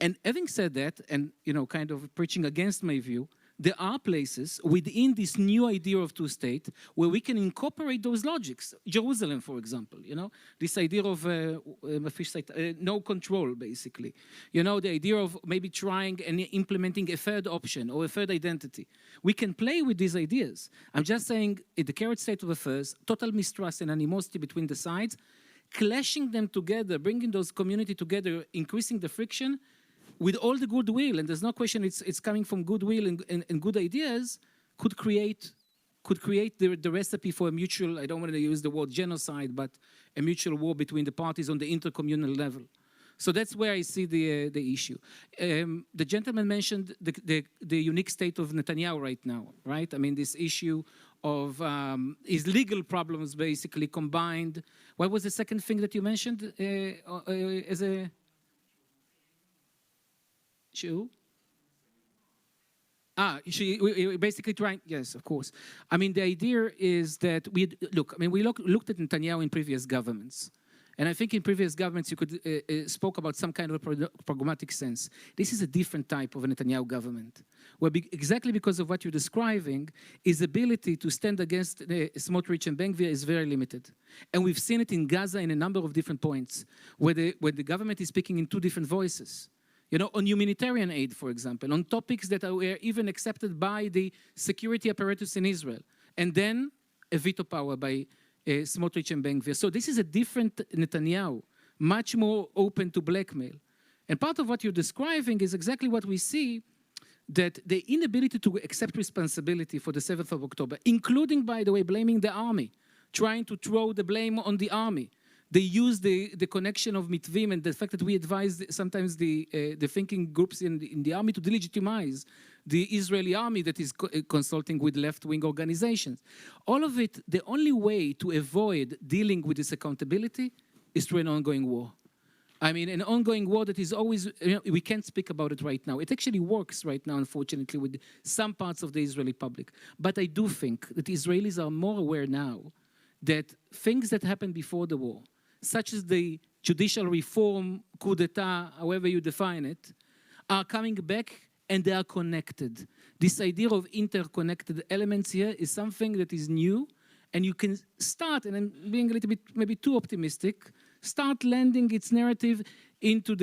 And having said that, and you know, kind of preaching against my view, there are places within this new idea of two-state where we can incorporate those logics. Jerusalem, for example, you know, this idea of no control, basically. You know, the idea of maybe trying and implementing a third option or a third identity. We can play with these ideas. I'm just saying, in the current state of affairs, total mistrust and animosity between the sides, clashing them together, bringing those communities together, increasing the friction, with all the goodwill, and there's no question it's coming from goodwill and good ideas, could create the recipe for a mutual, I don't want to use the word genocide, but a mutual war between the parties on the intercommunal level. So that's where I see the issue. The gentleman mentioned the unique state of Netanyahu right now, right? I mean, this issue of his legal problems basically combined. What was the second thing that you mentioned as a... She basically trying, yes, of course. I mean, the idea is that we looked at Netanyahu in previous governments. And I think in previous governments you could spoke about some kind of a pragmatic sense. This is a different type of a Netanyahu government, where exactly because of what you're describing, his ability to stand against Smotrich and Ben-Gvir is very limited. And we've seen it in Gaza in a number of different points, where the government is speaking in two different voices. You know, on humanitarian aid, for example, on topics that were even accepted by the security apparatus in Israel, and then a veto power by Smotrich and Ben-Gvir. So this is a different Netanyahu, much more open to blackmail. And part of what you're describing is exactly what we see, that the inability to accept responsibility for the 7th of October, including, by the way, blaming the army, trying to throw the blame on the army. They use the connection of Mitvim and the fact that we advise sometimes the thinking groups in the army to delegitimize the Israeli army that is consulting with left-wing organizations. All of it, the only way to avoid dealing with this accountability is through an ongoing war. I mean, an ongoing war that is always, you know, we can't speak about it right now. It actually works right now, unfortunately, with some parts of the Israeli public. But I do think that Israelis are more aware now that things that happened before the war, such as the judicial reform, coup d'etat, however you define it, are coming back and they are connected. This idea of interconnected elements here is something that is new, and you can start, and I'm being a little bit maybe too optimistic, start landing its narrative into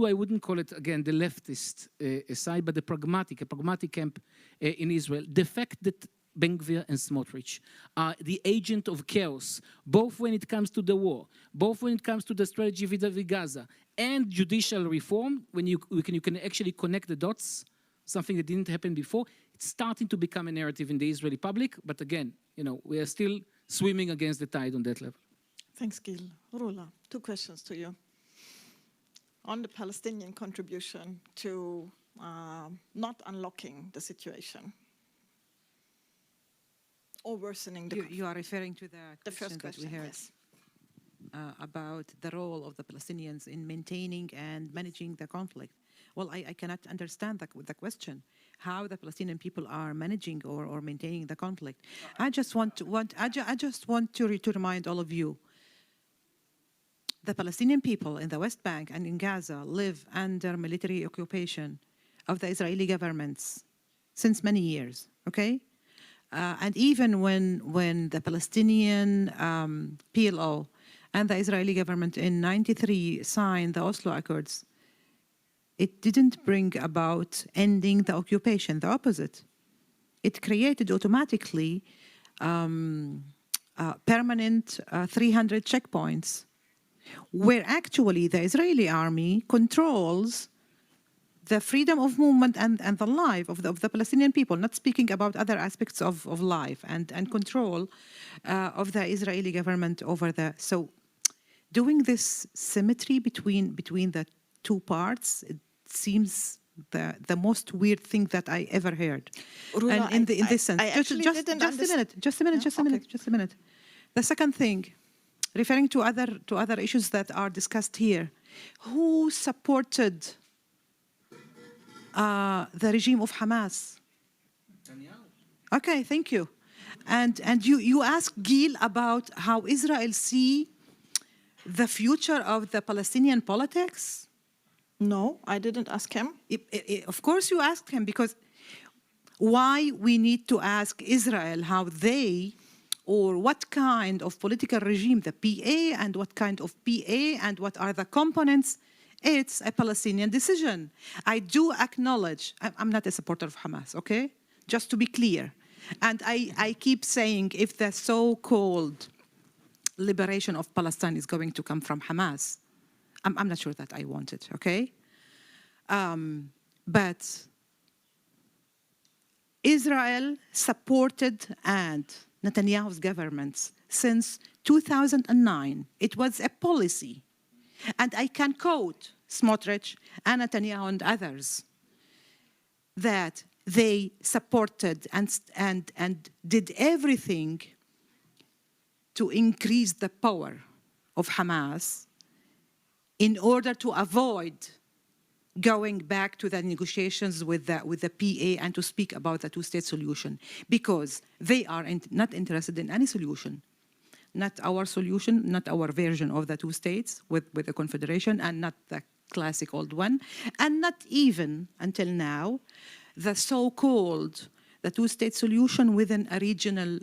I wouldn't call it, again, the leftist side, but a pragmatic camp in Israel. The fact that Ben-Gvir and Smotrich are the agent of chaos, both when it comes to the war, both when it comes to the strategy vis-a-vis Gaza, and judicial reform, when you can actually connect the dots, something that didn't happen before. It's starting to become a narrative in the Israeli public, but again, you know, we are still swimming against the tide on that level. Thanks, Gil. Rula, 2 questions to you. On the Palestinian contribution to not unlocking the situation, or worsening the You are referring to the first question that we heard, yes. About the role of the Palestinians in maintaining and managing the conflict. Well, I cannot understand the question, how the Palestinian people are managing or maintaining the conflict. I just want to remind all of you, the Palestinian people in the West Bank and in Gaza live under military occupation of the Israeli governments since many years, okay? And even when the Palestinian PLO and the Israeli government in '93 signed the Oslo Accords, it didn't bring about ending the occupation, the opposite. It created automatically permanent 300 checkpoints, where actually the Israeli army controls the freedom of movement and the life of the Palestinian people, not speaking about other aspects of life and control of the Israeli government over the... So doing this symmetry between the two parts, it seems the most weird thing that I ever heard. Rula, and in this sense, just a minute. The second thing, referring to other issues that are discussed here, who supported the regime of Hamas? Okay, thank you. And you asked Gil about how Israel see the future of the Palestinian politics? No, I didn't ask him. Of course you asked him, because why we need to ask Israel how they, or what kind of political regime, the PA, and what kind of PA, and what are the components. It's a Palestinian decision. I do acknowledge, I'm not a supporter of Hamas, okay? Just to be clear. And I keep saying, if the so-called liberation of Palestine is going to come from Hamas, I'm not sure that I want it, okay? But Israel supported and Netanyahu's governments since 2009. It was a policy. And I can quote Smotrich and Netanyahu and others that they supported and did everything to increase the power of Hamas in order to avoid going back to the negotiations with the PA and to speak about the two-state solution, because they are not interested in any solution. Not our solution, not our version of the two states with the Confederation, and not the classic old one, and not even, until now, the so-called the two-state solution within a regional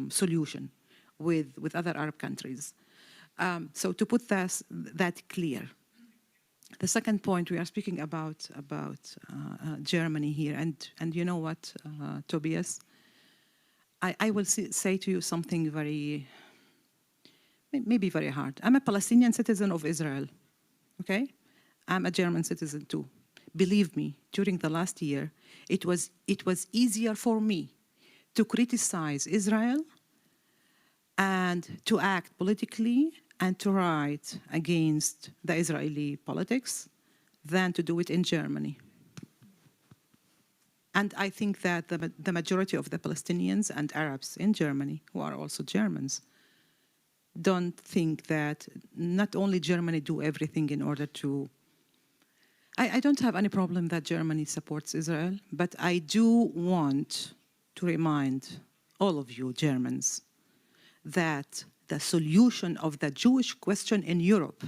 solution with other Arab countries. So to put that clear. The second point, we are speaking about Germany here, and you know what, Tobias? I will say to you something maybe very hard. I'm a Palestinian citizen of Israel, okay? I'm a German citizen too. Believe me, during the last year, it was easier for me to criticize Israel and to act politically and to write against the Israeli politics than to do it in Germany. And I think that the majority of the Palestinians and Arabs in Germany, who are also Germans, don't think that not only Germany do everything in order to... I don't have any problem that Germany supports Israel, but I do want to remind all of you Germans that the solution of the Jewish question in Europe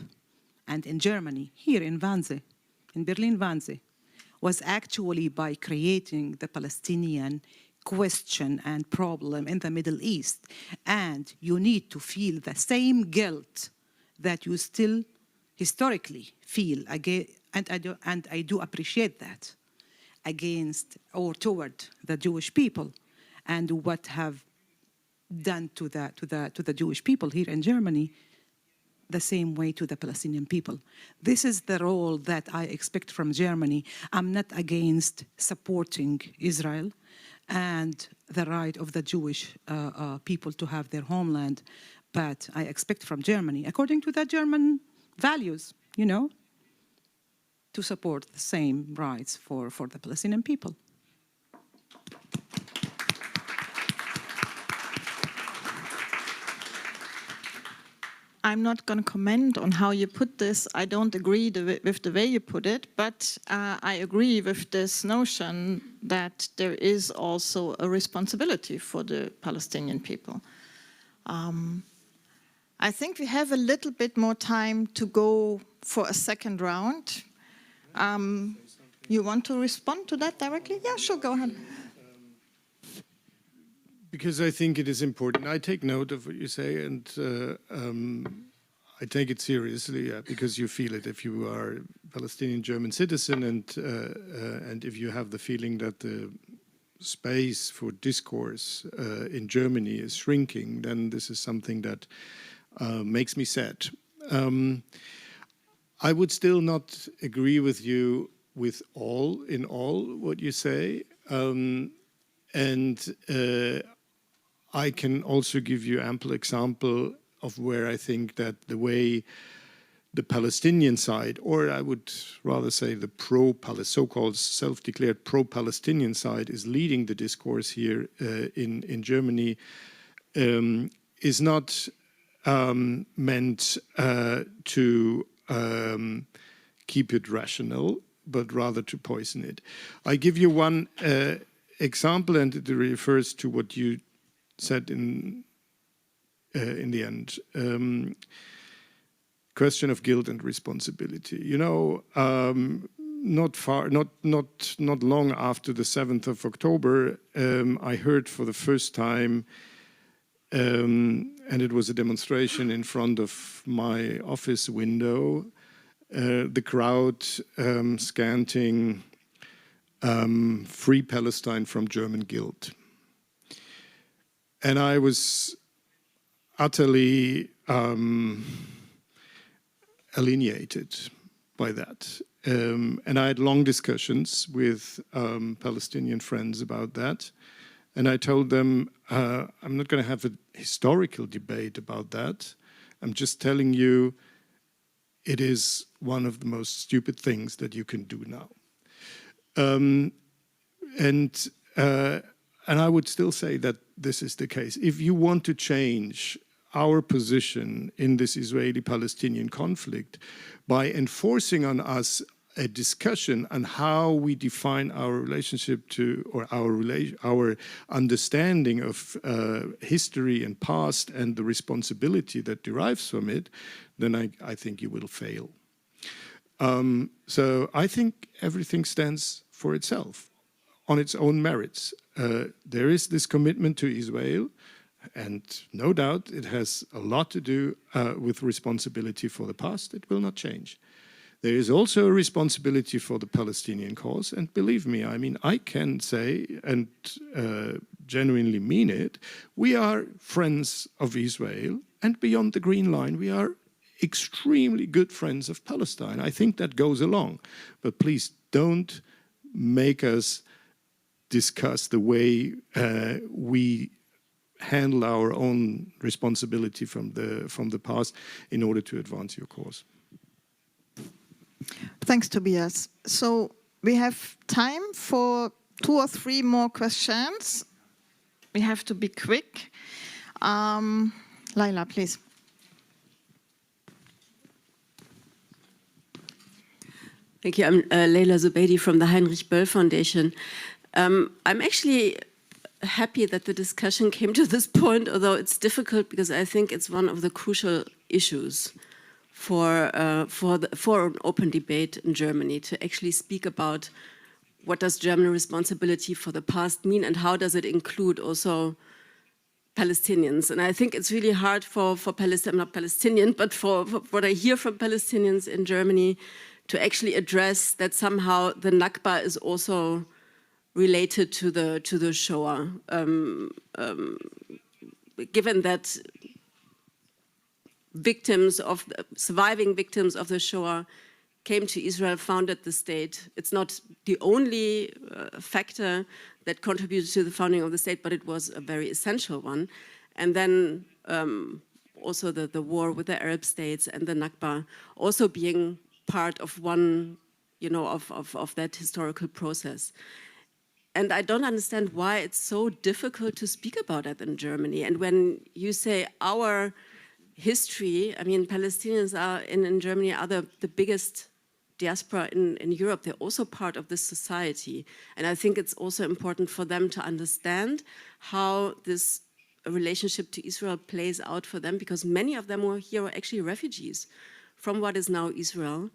and in Germany, here in Wannsee, in Berlin-Wannsee, was actually by creating the Palestinian question and problem in the Middle East. And you need to feel the same guilt that you still historically feel, and I do appreciate that, against or toward the Jewish people and what have done to the Jewish people here in Germany, the same way to the Palestinian people. This is the role that I expect from Germany. I'm not against supporting Israel and the right of the Jewish people to have their homeland, but I expect from Germany, according to the German values, you know, to support the same rights for the Palestinian people. I'm not going to comment on how you put this. I don't agree with the way you put it, but I agree with this notion that there is also a responsibility for the Palestinian people. I think we have a little bit more time to go for a second round. You want to respond to that directly? Yeah, sure, go ahead. Because I think it is important. I take note of what you say, and I take it seriously because you feel it if you are a Palestinian German citizen, and if you have the feeling that the space for discourse in Germany is shrinking, then this is something that makes me sad. I would still not agree with you with all what you say, and I can also give you ample example of where I think that the way the Palestinian side, or I would rather say the so-called self-declared pro-Palestinian side, is leading the discourse here in Germany, is not meant to keep it rational, but rather to poison it. I give you one example, and it refers to what you said in the end. Question of guilt and responsibility. You know, not long after the 7th of October, I heard for the first time, and it was a demonstration in front of my office window, the crowd chanting, "Free Palestine from German guilt." And I was utterly alienated by that. And I had long discussions with Palestinian friends about that. And I told them, I'm not going to have a historical debate about that. I'm just telling you, it is one of the most stupid things that you can do now. And I would still say that this is the case. If you want to change our position in this Israeli-Palestinian conflict by enforcing on us a discussion on how we define our relationship to, or our understanding of history and past and the responsibility that derives from it, then I think you will fail. So I think everything stands for itself on its own merits. There is this commitment to Israel, and no doubt it has a lot to do with responsibility for the past. It will not change. There is also a responsibility for the Palestinian cause, and believe me, I mean, I can say, and genuinely mean it, we are friends of Israel, and beyond the green line, we are extremely good friends of Palestine. I think that goes along, but please don't make us discuss the way we handle our own responsibility from the past in order to advance your cause. Thanks, Tobias. So we have time for 2 or 3 more questions. We have to be quick. Laila, please. Thank you. I'm Leila Zubeidi from the Heinrich-Böll Foundation. I'm actually happy that the discussion came to this point, although it's difficult because I think it's one of the crucial issues for an open debate in Germany, to actually speak about what does German responsibility for the past mean and how does it include also Palestinians. And I think it's really hard for Palestinians, not Palestinian, but for what I hear from Palestinians in Germany to actually address that somehow the Nakba is also related to the Shoah, given that surviving victims of the Shoah came to Israel, founded the state. It's not the only factor that contributed to the founding of the state, but it was a very essential one. And then also the war with the Arab states and the Nakba also being part of one, of that historical process. And I don't understand why it's so difficult to speak about it in Germany. And when you say our history, I mean, Palestinians are in Germany are the biggest diaspora in Europe. They're also part of this society. And I think it's also important for them to understand how this relationship to Israel plays out for them, because many of them were actually refugees from what is now Israel.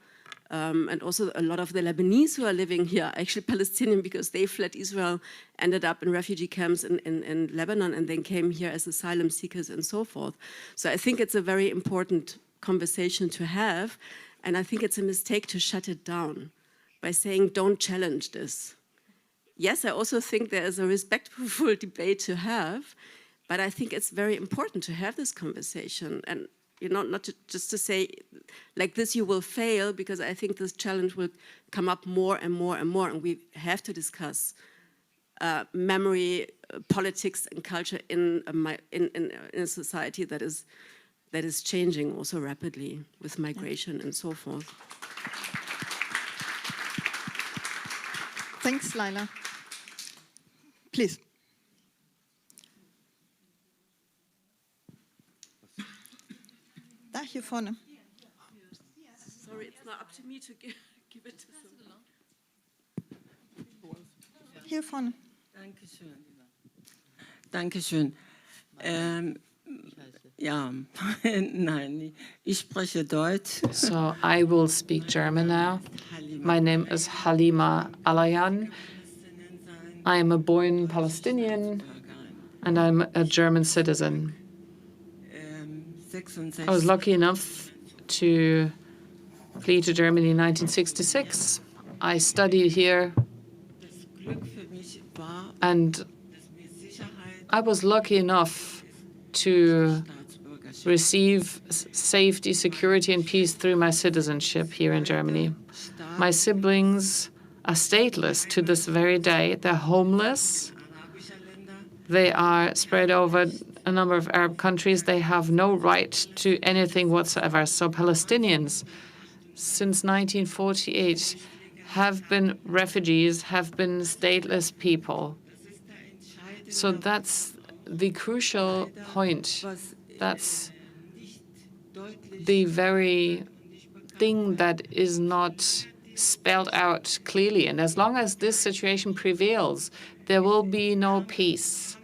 And also a lot of the Lebanese who are living here are actually Palestinian because they fled Israel, ended up in refugee camps in Lebanon, and then came here as asylum seekers and so forth. So I think it's a very important conversation to have, and I think it's a mistake to shut it down by saying, don't challenge this. Yes, I also think there is a respectful debate to have, but I think it's very important to have this conversation. And not just to say, like this you will fail, because I think this challenge will come up more and more and more, and we have to discuss memory, politics, and culture in a society that is changing also rapidly with migration and so forth. Thanks, Laila. Please. Da, hier vorne. Sorry, it's not up to me to give it to someone. Hier vorne. Dankeschön. Dankeschön. Ja, nein, ich spreche Deutsch. So I will speak German now. My name is Halima Alayan. I am a born Palestinian and I'm a German citizen. I was lucky enough to flee to Germany in 1966. I studied here, and I was lucky enough to receive safety, security, and peace through my citizenship here in Germany. My siblings are stateless to this very day. They're homeless. They are spread over a number of Arab countries. They have no right to anything whatsoever. So Palestinians, since 1948, have been refugees, have been stateless people. So that's the crucial point. That's the very thing that is not spelled out clearly. And as long as this situation prevails, there will be no peace.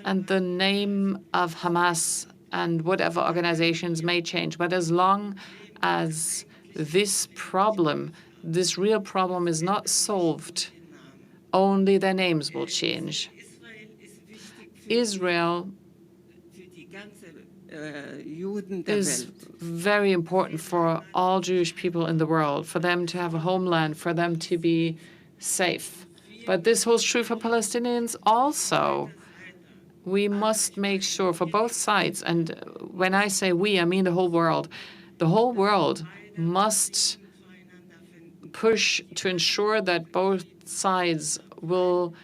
And the name of Hamas and whatever organizations may change. But as long as this problem, this real problem is not solved, only their names will change. Israel is very important for all Jewish people in the world, for them to have a homeland, for them to be safe. But this holds true for Palestinians also. We must make sure for both sides, and when I say we, I mean the whole world must push to ensure that both sides will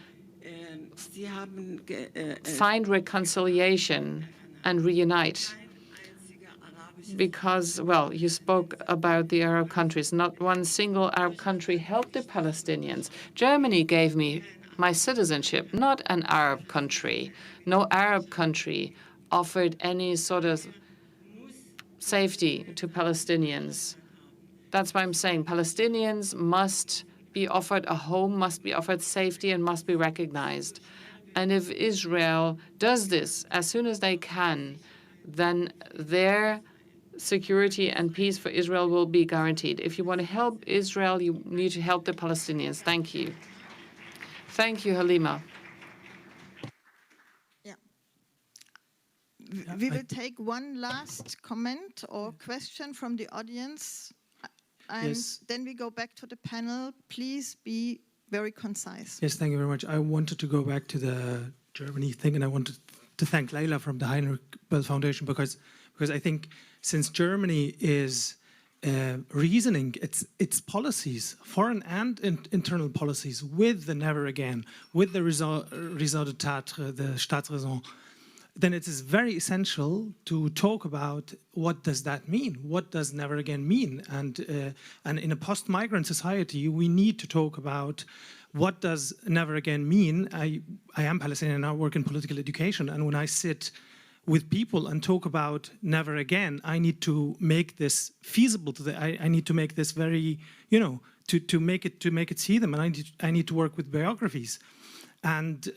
find reconciliation and reunite. Because, well, you spoke about the Arab countries. Not one single Arab country helped the Palestinians. Germany gave me my citizenship, not an Arab country. No Arab country offered any sort of safety to Palestinians. That's why I'm saying Palestinians must be offered a home, must be offered safety, and must be recognized. And if Israel does this as soon as they can, then their security and peace for Israel will be guaranteed. If you want to help Israel, you need to help the Palestinians. Thank you. Thank you, Halima. Yeah. We will take one last comment or question from the audience, and then we go back to the panel. Please be very concise. Yes, thank you very much. I wanted to go back to the Germany thing, and I wanted to thank Laila from the Heinrich-Böll Foundation because I think since Germany is reasoning its policies, foreign and internal policies, with the never again, with the raison d'être, the Staatsräson, then it is very essential to talk about what does that mean? What does never again mean? And in a post-migrant society, we need to talk about what does never again mean. I am Palestinian and I work in political education, and when I sit with people and talk about never again, I need to make this feasible to I need to make this very, to make it see them, and I need to work with biographies, and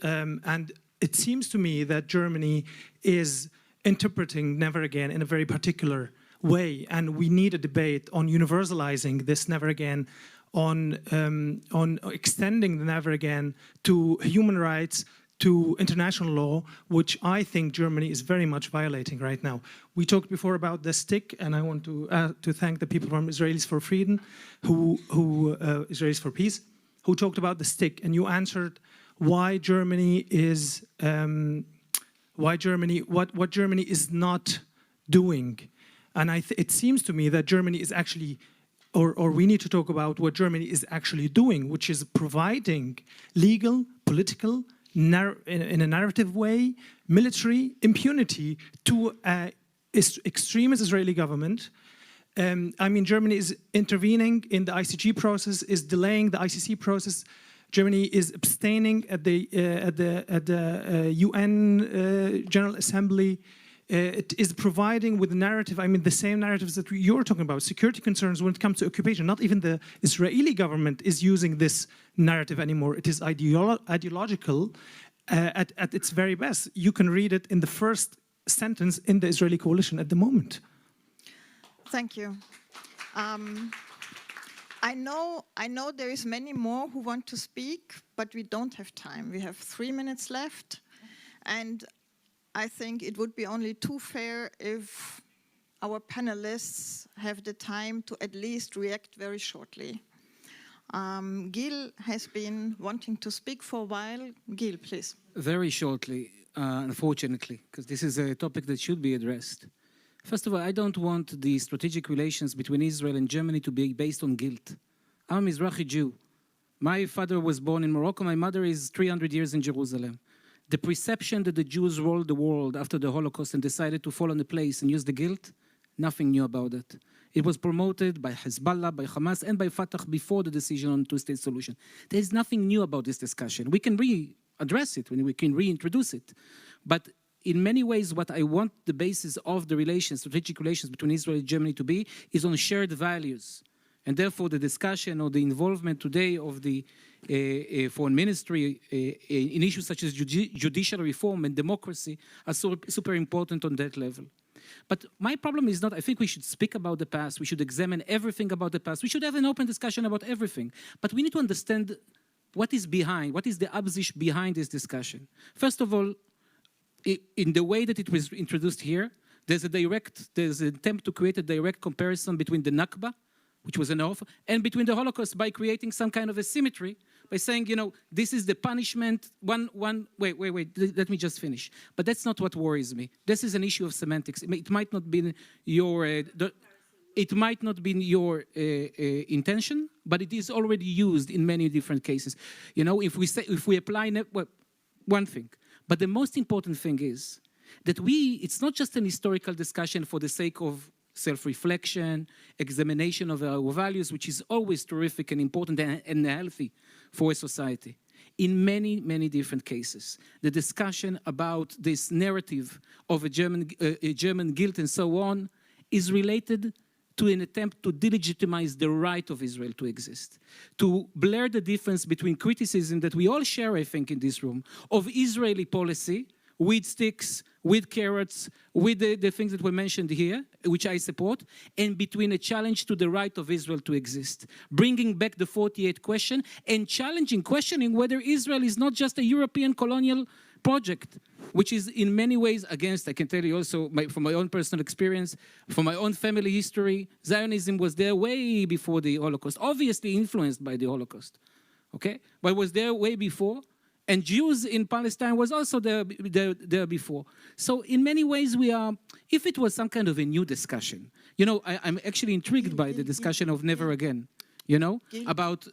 it seems to me that Germany is interpreting never again in a very particular way, and we need a debate on universalizing this never again, on extending the never again to human rights, to international law, which I think Germany is very much violating right now. We talked before about the stick, and I want to thank the people from Israelis for Freedom, Israelis for Peace, who talked about the stick, and you answered why Germany is what Germany is not doing, and it seems to me that Germany is actually, or we need to talk about what Germany is actually doing, which is providing legal, political, in a narrative way, military impunity to extremist Israeli government. I mean, Germany is intervening in the ICG process, is delaying the ICC process. Germany is abstaining at the UN General Assembly. It is providing with the narrative, I mean, the same narratives that you're talking about, security concerns when it comes to occupation. Not even the Israeli government is using this narrative anymore. It is ideological at its very best. You can read it in the first sentence in the Israeli coalition at the moment. Thank you. I know there is many more who want to speak, but we don't have time. We have 3 minutes left, and I think it would be only too fair if our panelists have the time to at least react very shortly. Gil has been wanting to speak for a while. Gil, please. Very shortly, unfortunately, because this is a topic that should be addressed. First of all, I don't want the strategic relations between Israel and Germany to be based on guilt. I'm a Mizrahi Jew. My father was born in Morocco. My mother is 300 years in Jerusalem. The perception that the Jews ruled the world after the Holocaust and decided to fall on the place and use the guilt, nothing new about it. It was promoted by Hezbollah, by Hamas, and by Fatah before the decision on two-state solution. There is nothing new about this discussion. We can readdress it, we can reintroduce it. But in many ways, what I want the basis of the relations, strategic relations between Israel and Germany to be, is on shared values. And therefore, the discussion or the involvement today of the foreign ministry in issues such as judicial reform and democracy are super important on that level. But my problem is not, I think we should speak about the past, we should examine everything about the past, we should have an open discussion about everything. But we need to understand what is behind, what is the Absicht behind this discussion. First of all, in the way that it was introduced here, there's an attempt to create a direct comparison between the Nakba, which was an oath, and between the Holocaust by creating some kind of asymmetry, by saying, you know, this is the punishment, wait, let me just finish. But that's not what worries me. This is an issue of semantics. It might not be your, intention, but it is already used in many different cases. You know, if we apply, one thing. But the most important thing is that it's not just an historical discussion for the sake of self-reflection, examination of our values, which is always terrific and important and healthy for a society. In many, many different cases, the discussion about this narrative of a German guilt and so on is related to an attempt to delegitimize the right of Israel to exist, to blur the difference between criticism that we all share, I think, in this room, of Israeli policy, with sticks, with carrots, with the things that were mentioned here, which I support, and between a challenge to the right of Israel to exist, bringing back the 48 question and questioning whether Israel is not just a European colonial project, which is in many ways against, I can tell you also from my own personal experience, from my own family history, Zionism was there way before the Holocaust, obviously influenced by the Holocaust, okay? But was there way before. And Jews in Palestine was also there before. So in many ways if it was some kind of a new discussion, you know, I'm actually intrigued by the discussion of never again, you know, about,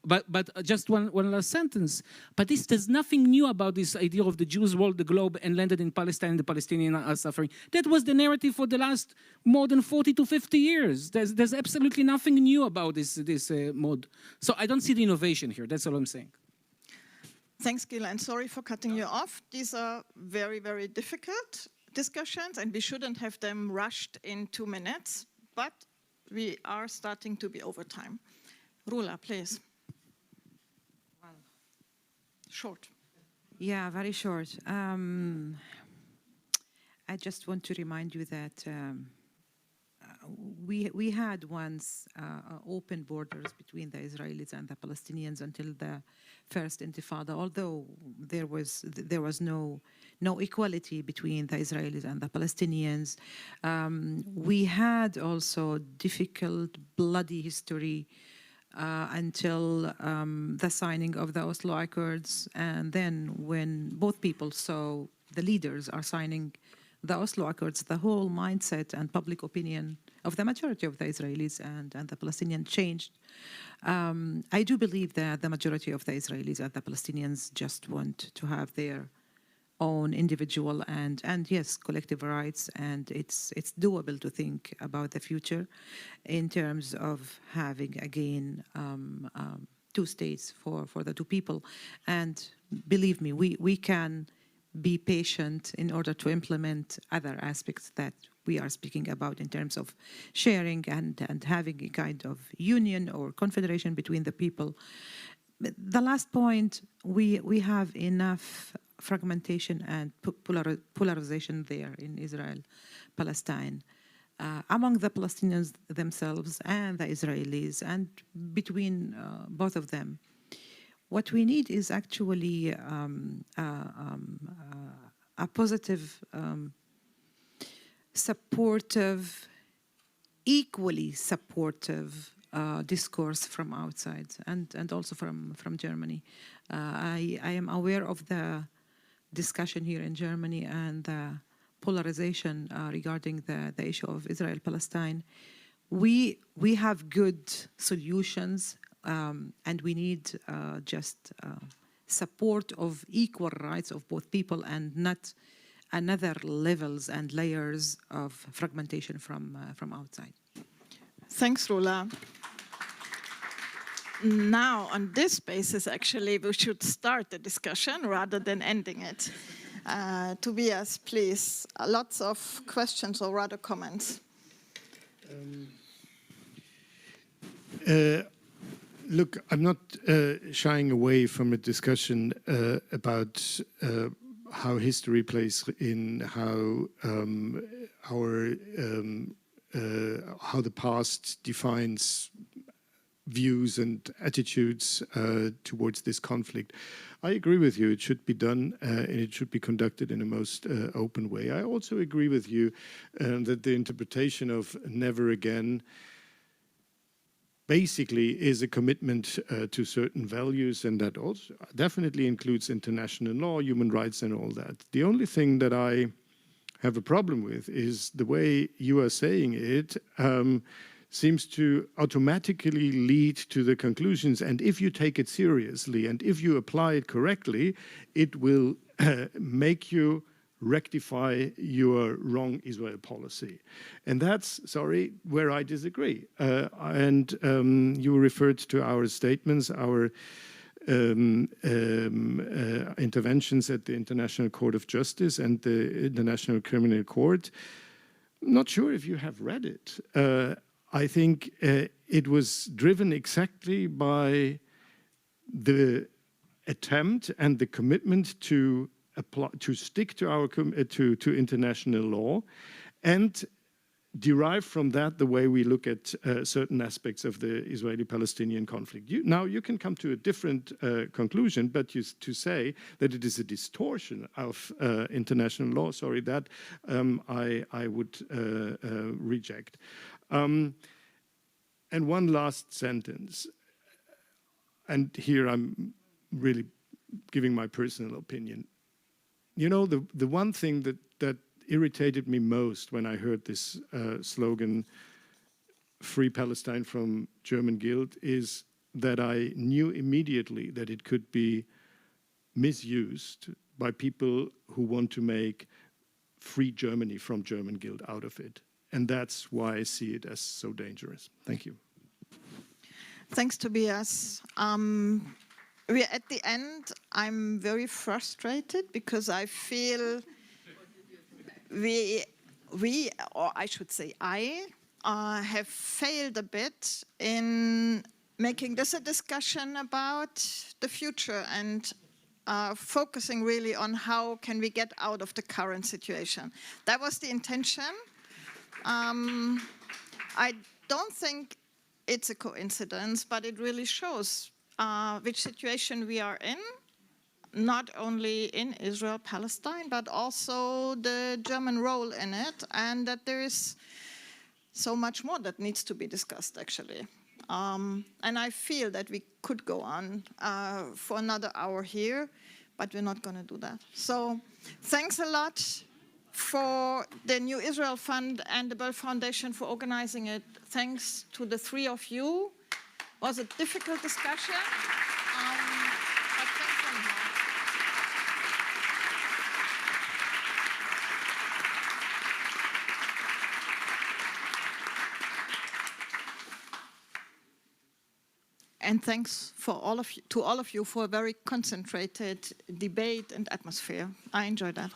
but just one last sentence. But there's nothing new about this idea of the Jews rolled the globe and landed in Palestine and the Palestinians are suffering. That was the narrative for the last more than 40 to 50 years. There's absolutely nothing new about this mode. So I don't see the innovation here, that's all I'm saying. Thanks, Gil, and sorry for cutting you off. These are very, very difficult discussions, and we shouldn't have them rushed in 2 minutes, but we are starting to be over time. Rula, please. Well, short. Yeah, very short. I just want to remind you that we had once open borders between the Israelis and the Palestinians until the first Intifada, although there was no equality between the Israelis and the Palestinians. We had also difficult, bloody history until the signing of the Oslo Accords, and then when both people saw the leaders are signing the Oslo Accords, the whole mindset and public opinion of the majority of the Israelis and the Palestinians changed. I do believe that the majority of the Israelis and the Palestinians just want to have their own individual and yes, collective rights, and it's doable to think about the future in terms of having again two states for the two people. And believe me, we can be patient in order to implement other aspects that we are speaking about in terms of sharing and having a kind of union or confederation between the people. The last point, we have enough fragmentation and polarization there in Israel, Palestine, among the Palestinians themselves and the Israelis, and between both of them. What we need is actually a positive, supportive, equally supportive discourse from outside and also from Germany. I am aware of the discussion here in Germany and the polarization regarding the issue of Israel-Palestine. We have good solutions, and we need just support of equal rights of both people and not another levels and layers of fragmentation from outside. Thanks, Rula. Now, on this basis, actually, we should start the discussion rather than ending it. Tobias, please, lots of questions or rather comments. Look, I'm not shying away from a discussion about how history plays in, how how the past defines views and attitudes towards this conflict. I agree with you. It should be done and it should be conducted in a most open way. I also agree with you that the interpretation of never again basically is a commitment to certain values, and that also definitely includes international law, human rights and all that. The only thing that I have a problem with is the way you are saying it seems to automatically lead to the conclusions, and if you take it seriously and if you apply it correctly, it will make you rectify your wrong Israel policy. And that's, sorry, where I disagree. You referred to our statements, our interventions at the International Court of Justice and the International Criminal Court. I'm not sure if you have read it. I think it was driven exactly by the attempt and the commitment to stick to our to international law, and derive from that the way we look at certain aspects of the Israeli-Palestinian conflict. Now you can come to a different conclusion, but to say that it is a distortion of international law, sorry, that I would reject. And one last sentence, and here I'm really giving my personal opinion. You know, the one thing that irritated me most when I heard this slogan, Free Palestine from German guilt, is that I knew immediately that it could be misused by people who want to make free Germany from German guilt out of it. And that's why I see it as so dangerous. Thank you. Thanks, Tobias. We're at the end. I'm very frustrated because I feel or I should say I, have failed a bit in making this a discussion about the future and focusing really on how can we get out of the current situation. That was the intention. I don't think it's a coincidence, but it really shows which situation we are in, not only in Israel, Palestine, but also the German role in it, and that there is so much more that needs to be discussed, actually. And I feel that we could go on for another hour here, but we're not going to do that. So thanks a lot for the New Israel Fund and the Böll Foundation for organizing it. Thanks to the three of you. It was a difficult discussion. But thanks anyhow. And thanks to all of you for a very concentrated debate and atmosphere. I enjoyed that.